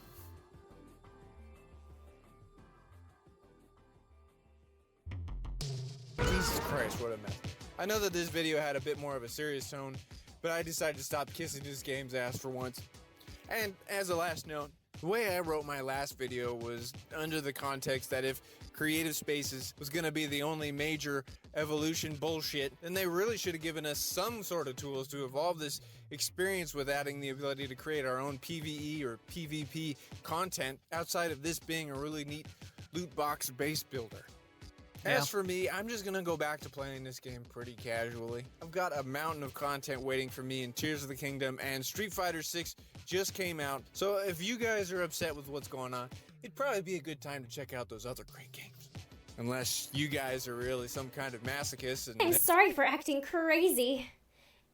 Jesus Christ, what a mess. I know that this video had a bit more of a serious tone, but I decided to stop kissing this game's ass for once. And as a last note, the way I wrote my last video was under the context that if creative spaces was going to be the only major evolution bullshit, then they really should have given us some sort of tools to evolve this experience with adding the ability to create our own PvE or PvP content outside of this being a really neat loot box base builder. As for me, I'm just gonna go back to playing this game pretty casually. I've got a mountain of content waiting for me in Tears of the Kingdom, and Street Fighter 6 just came out. So if you guys are upset with what's going on, it'd probably be a good time to check out those other great games. Unless you guys are really some kind of masochist and... I'm sorry for acting crazy.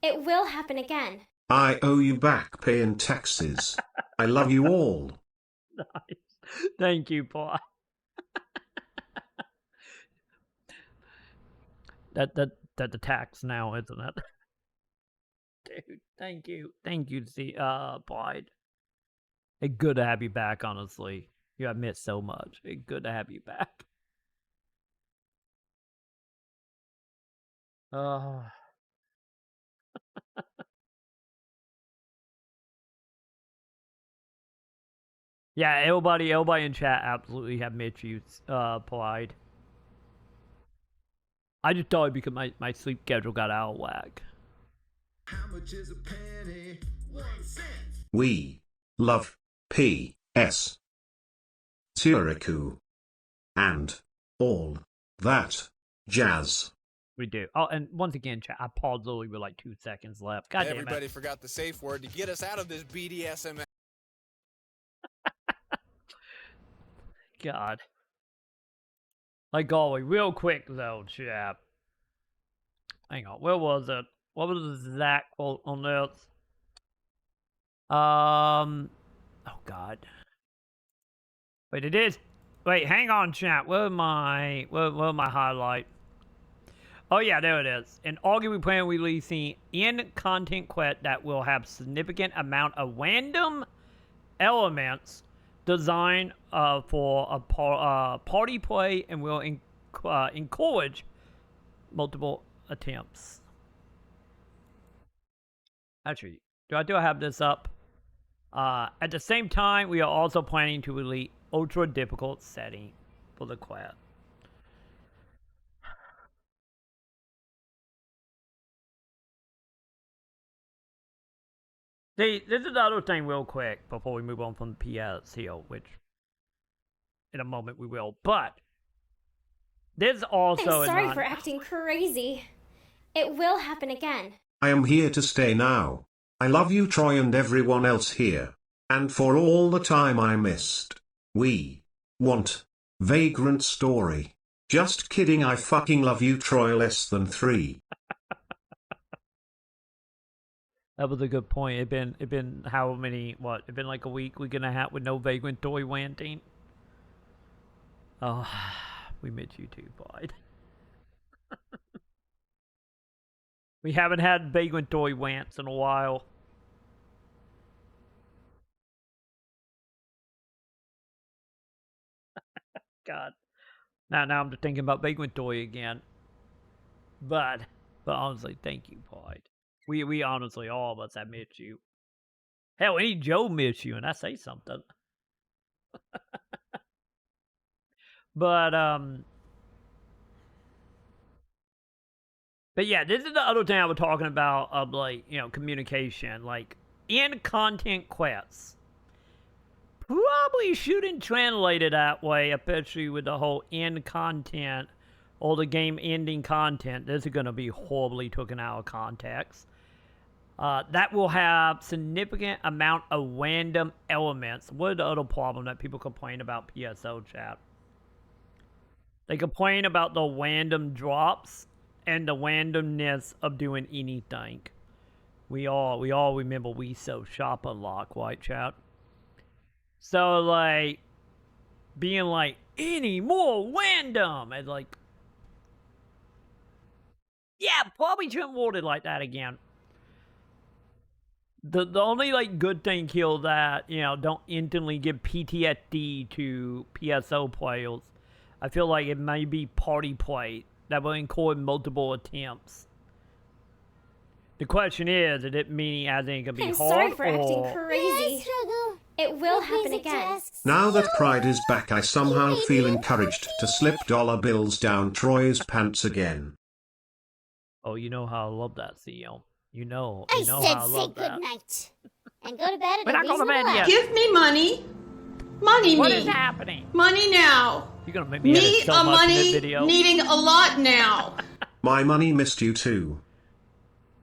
It will happen again. I owe you back paying taxes. I love you all. Nice. Thank you, Paul. That the tax now, isn't it? Dude, thank you, Boyd. It's good to have you back. Honestly, you have missed so much. It's good to have you back. Yeah, everybody in chat absolutely have missed you, Boyd. I just thought because my sleep schedule got out of whack. How much is a penny? 1 cent. We love PS Zuriku and all that jazz. We do. Oh, and once again, chat, I paused literally with like 2 seconds left. God damn it. Everybody forgot the safe word to get us out of this BDSM. God. Like always, real quick though, chap. Hang on, where was it? What was the exact quote on this? Oh God. Wait, it is. Wait, hang on, chat. Where my highlight? Oh yeah, there it is. In August, we plan on releasing in-content quest that will have significant amount of random elements designed for a party play and will encourage multiple attempts. Actually, do I have this up? At the same time, we are also planning to release ultra difficult setting for the quest. See, this is the other thing real quick before we move on from the PS here, which in a moment we will, but there's also... I'm sorry for acting crazy. It will happen again. I am here to stay now. I love you, Troy, and everyone else here. And for all the time I missed. We want Vagrant Story. Just kidding, I fucking love you, Troy, less than 3. That was a good point. It been how many, what? It been like a week and a half with no Vagrant Story ranting. Oh, we miss you too, Boyd. We haven't had Vagrant Story rants in a while. God. Now I'm just thinking about Vagrant Story again. But honestly, thank you, Boyd. We honestly, all of us have missed you. Hell, any Joe missed you, and I say something. But yeah, this is the other thing I was talking about of, like, you know, communication. Like, in content quests. Probably shouldn't translate it that way, especially with the whole end content or the game ending content. This is going to be horribly taken out of context. That will have significant amount of random elements. What is the other problem that people complain about PSO, chat? They complain about the random drops and the randomness of doing anything. We all remember we so shop unlock, right, chat? So, like, being like, any more random, and like, yeah, probably shouldn't word it like that again. The only, like, good thing here that, you know, don't instantly give PTSD to PSO players, I feel like it may be party play that will include multiple attempts. The question is it meaning as in it can be I'm hard sorry for or... acting crazy. Struggle. It will With happen basic again. tasks. Now that Pride is back, I somehow feel encouraged to slip dollar bills down Troy's pants again. Oh, you know how I love that, CL. You know I how said I say love good that. night. And go to bed at We're a not going to reasonable bed yet. hour. Give me money. Money What me. is happening? Money now. You're going to make me edit Me so a much in this money video. needing a lot now. My money missed you too.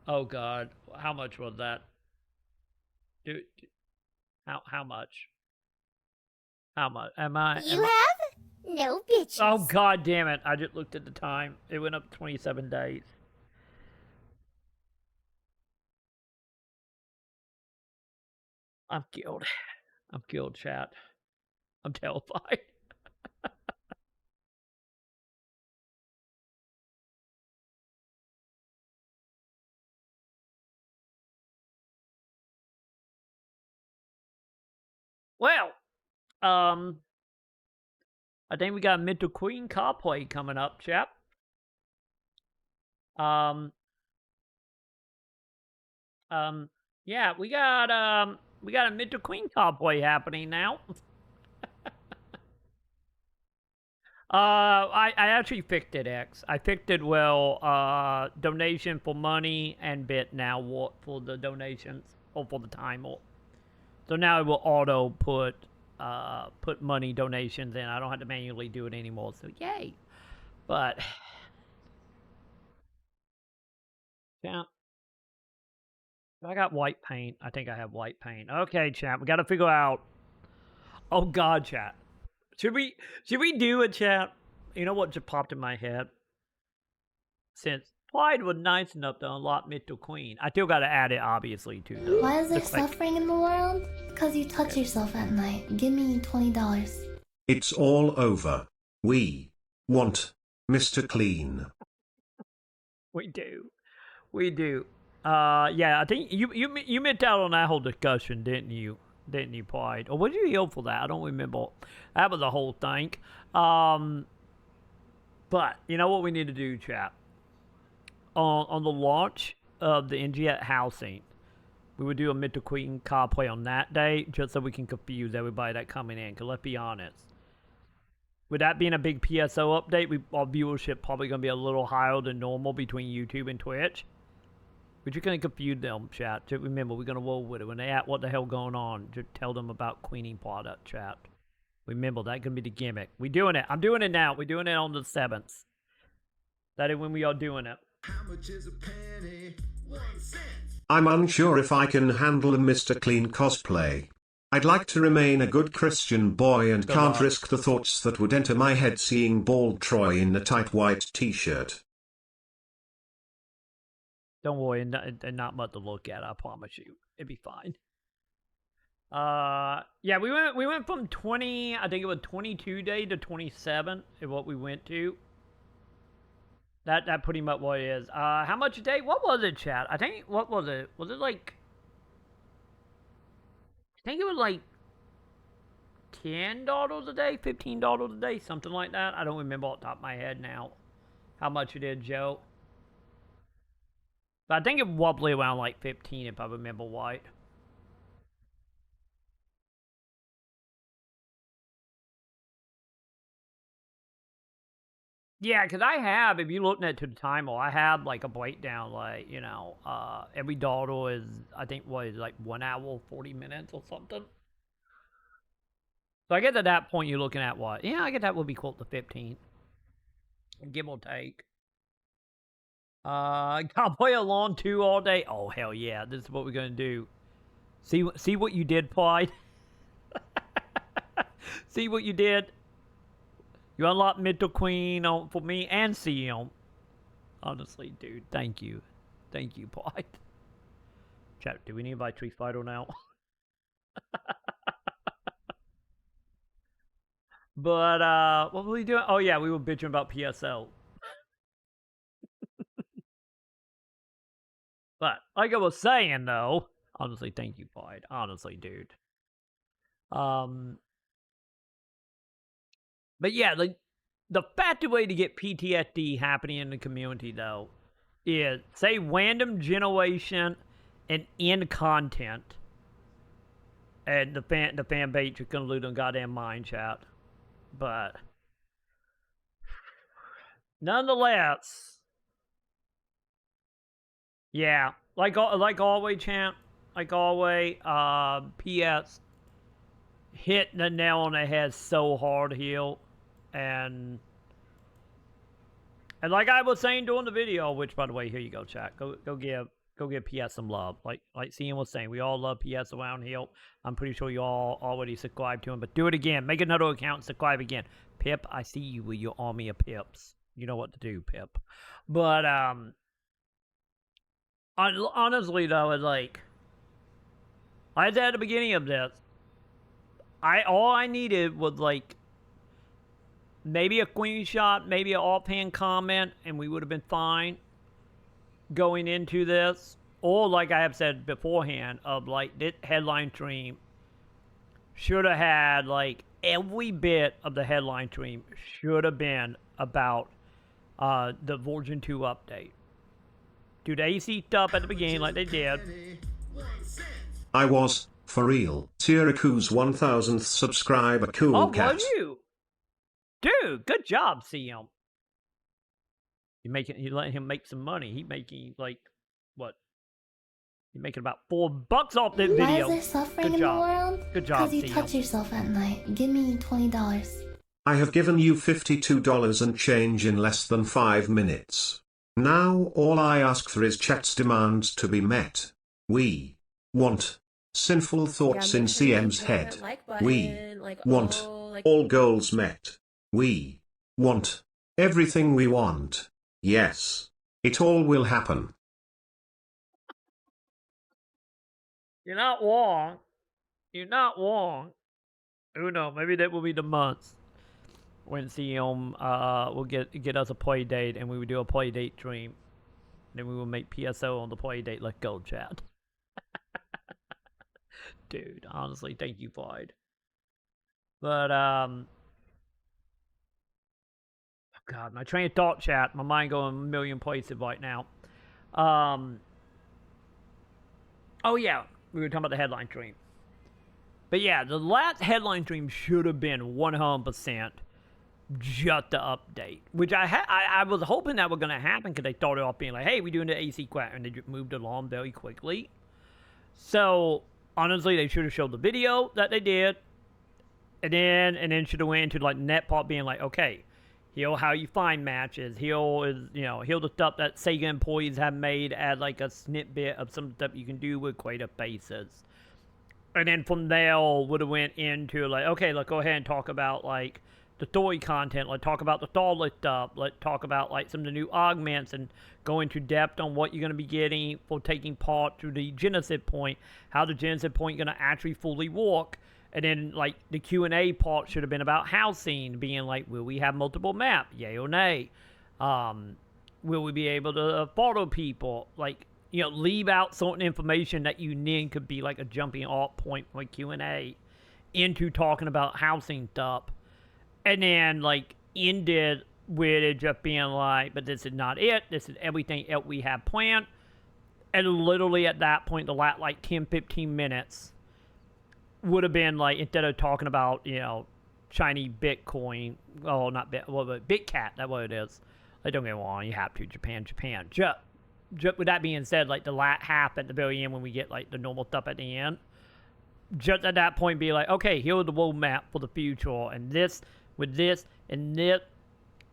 Oh, God. How much was that? Dude, how much? How much? You have no bitches. Oh, God damn it. I just looked at the time. It went up 27 days. I'm killed. I'm killed, chat. I'm terrified. Well, I think we got Mental Queen cosplay coming up, chap. Yeah, we got a Mental Queen cosplay happening now. I actually fixed it, X. I fixed it well. Donation for money and bit now for the donations or for the timer. So now it will auto put money donations in. I don't have to manually do it anymore. So yay! But yeah, I got white paint. I think I have white paint. Okay, chat. We got to figure out. Oh God, chat. Should we do a chat? You know what just popped in my head? Since Clyde was nice enough to unlock Mental Queen, I still got to add it obviously to the. Why is there just like- suffering in the world? Because you touch yourself at night. Give me $20. It's all over. We want Mr. Clean. We do. Yeah, I think you missed out on that whole discussion, didn't you? Didn't you, Pride? Or was you here for that? I don't remember. That was the whole thing. But you know what we need to do, chat? On the launch of the NGS housing, we would do a Mental Queen cosplay on that day, just so we can confuse everybody that coming in. Cause let's be honest, with that being a big PSO update, our viewership probably gonna be a little higher than normal between YouTube and Twitch. We're just gonna confuse them, chat. Just remember, we're gonna roll with it. When they ask what the hell going on, just tell them about Queening product, chat. Remember, that can be the gimmick. We're doing it. I'm doing it now. We're doing it on the 7th. That is when we are doing it. How much is a penny? 1 cent. I'm unsure if I can handle a Mr. Clean cosplay. I'd like to remain a good Christian boy and can't risk the thoughts that would enter my head seeing bald Troy in a tight white t-shirt. Don't worry, and not much to look at. I promise you, it'd be fine. Yeah, we went from 20. I think it was 22 day to 27 is what we went to. That pretty much what it is. How much a day? What was it, chat? I think what was it? Was it like? I think it was like $10 a day, $15 a day, something like that. I don't remember off the top of my head now how much it is, Joe. But I think it wobbly around like 15 if I remember right. Yeah, because I have, if you looked at to the timer, I have like a breakdown, like, you know, every dollar is, I think, what is like 1 hour, 40 minutes or something. So I guess at that point you're looking at what? Yeah, I guess that would be close to 15. Give or take. I'll play along 2 all day. Oh, hell yeah. This is what we're going to do. See what you did, Pride? See what you did? You unlocked Mental Queen for me and CM. Honestly, dude, thank you. Thank you, Pride. Chat, do we need to buy Tree Fighter now? But, what were we doing? Oh, yeah, we were bitching about PSL. But, like I was saying, though, honestly, thank you, Pride. Honestly, dude. But yeah, the faster way to get PTSD happening in the community, though, is, say, random generation and end content And the fan base is gonna lose them goddamn mind, chat. But nonetheless, yeah, like always, champ. Like always, PS hit the nail on the head so hard here, and like I was saying during the video, which by the way, here you go, chat. Go give PS some love. Like Cian was saying, we all love PS around here. I'm pretty sure you all already subscribed to him, but do it again. Make another account and subscribe again. Pip, I see you with your army of pips. You know what to do, Pip. But honestly though, it's like I said at the beginning of this, all I needed was like maybe a screenshot, maybe an offhand comment, and we would have been fine going into this. Or like I have said beforehand, of like this headline stream should have had like every bit of the headline stream should have been about the version 2 update. Do the AC stuff at the beginning like they did. I was, for real, Zuriku's 1000th subscriber, cool Oh, cat. was you? Dude, good job, CM. You let him make some money. He making like what? He's making about $4 off this video. Why is there suffering Good in job. the world? Good job, Because you CM. touch yourself at night. Give me $20. I have given you $52 and change in less than 5 minutes. Now all I ask for is chat's demands to be met. We want sinful thoughts in CM's head. We want all goals met. We want everything we want. Yes, it all will happen. You're not wrong. You're not wrong. Who knows? Maybe that will be the month when CM will get us a play date, and we will do a play date stream. Then we will make PSO on the play date. Let's go, chat. Dude, honestly, thank you, Floyd. But oh God, my train of thought, chat. My mind going a million places right now. Oh yeah, we were talking about the headline stream. But yeah, the last headline stream should have been 100% just the update, which I was hoping that was gonna happen because they started off being like, "Hey, we're doing the AC quack," and they just moved along very quickly. So honestly, they should have showed the video that they did, and then should have went into like net part being like, "Okay, here how you find matches. Here is here the stuff that Sega employees have made as like a snippet of some stuff you can do with creative bases." And then from there, would have went into like, okay, let's go ahead and talk about like the story content. Let's talk about the Starlet stuff. Let's talk about like some of the new augments and go into depth on what you're going to be getting for taking part through the Genesis point, how the Genesis point going to actually fully work. And then like the Q&A part should have been about housing, being like, will we have multiple maps? Yay or nay? Will we be able to follow people? Like, leave out certain information that you need could be like a jumping off point for Q&A into talking about housing stuff. And then, like, ended with it just being like, but this is not it. This is everything else we have planned. And literally at that point, the last, like, 10, 15 minutes would have been, like, instead of talking about, Chinese Bitcoin, oh, not BitCat, that's what it is. Like, don't get me wrong, you have to, Japan. Just with that being said, like the last half at the very end when we get like the normal stuff at the end, just at that point be like, okay, here's the roadmap for the future, and this with this and this,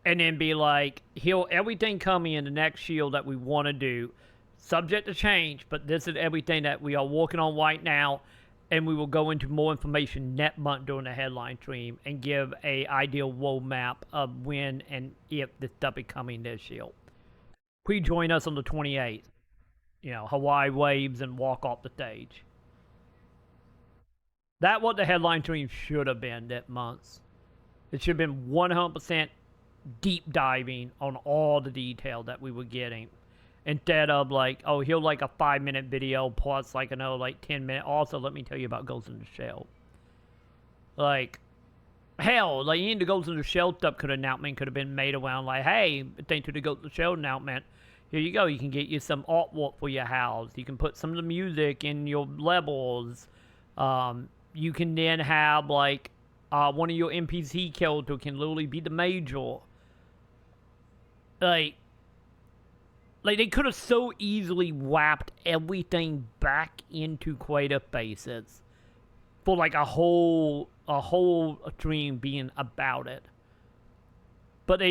and then be like, here everything coming in the next year that we want to do, subject to change, but this is everything that we are working on right now, and we will go into more information next month during the headline stream and give a ideal roadmap of when and if this stuff is coming this year. Please join us on the 28th. Hawaii waves and walk off the stage. That what the headline stream should have been that month. It should have been 100% deep diving on all the detail that we were getting. Instead of like, oh, here's like a 5-minute video plus like another like 10 minutes. Also, let me tell you about Ghost in the Shell. Like, hell, like even the Ghost in the Shell stuff announcement could have been made around like, hey, thanks to the Ghost in the Shell announcement, here you go, you can get you some artwork for your house. You can put some of the music in your levels. you can then have like one of your NPC characters can literally be the major. Like they could have so easily wrapped everything back into creative bases for like a whole stream being about it. But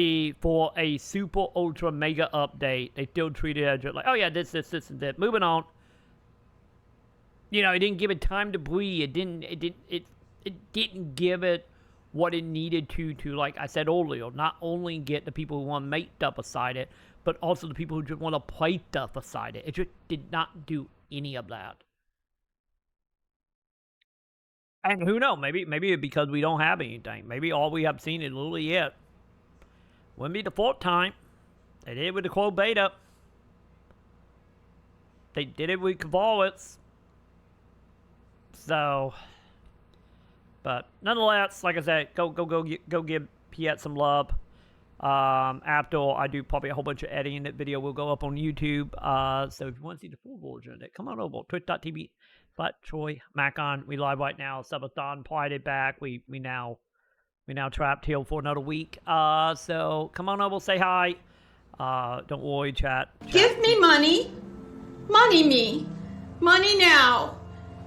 for a super ultra mega update, they still treated it as like, oh yeah, this, and that. Moving on. You know, it didn't give it time to breathe. It didn't give it what it needed to, like I said earlier, not only get the people who want to make stuff beside it, but also the people who just want to play stuff beside it. It just did not do any of that. And who knows? Maybe it's because we don't have anything. Maybe all we have seen is literally it. Wouldn't be the fourth time. They did it with the closed beta. They did it with Cavalets. So, but nonetheless, like I said, go give PS some love. After I do probably a whole bunch of editing, that video will go up on YouTube. So if you want to see the full version of it, come on over twitch.tv. But TroyMaconn, we live right now. Subathon party back. We now trapped here for another week. So come on over, say hi. Don't worry, chat. Give me money. Money me. Money now.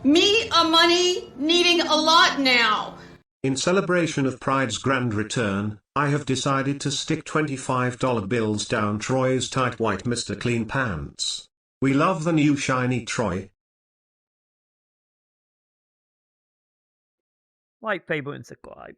Me a money needing a lot now. In celebration of Pride's grand return, I have decided to stick $25 bills down Troy's tight white Mr. Clean Pants. We love the new shiny Troy. Like, favorite, and subscribe.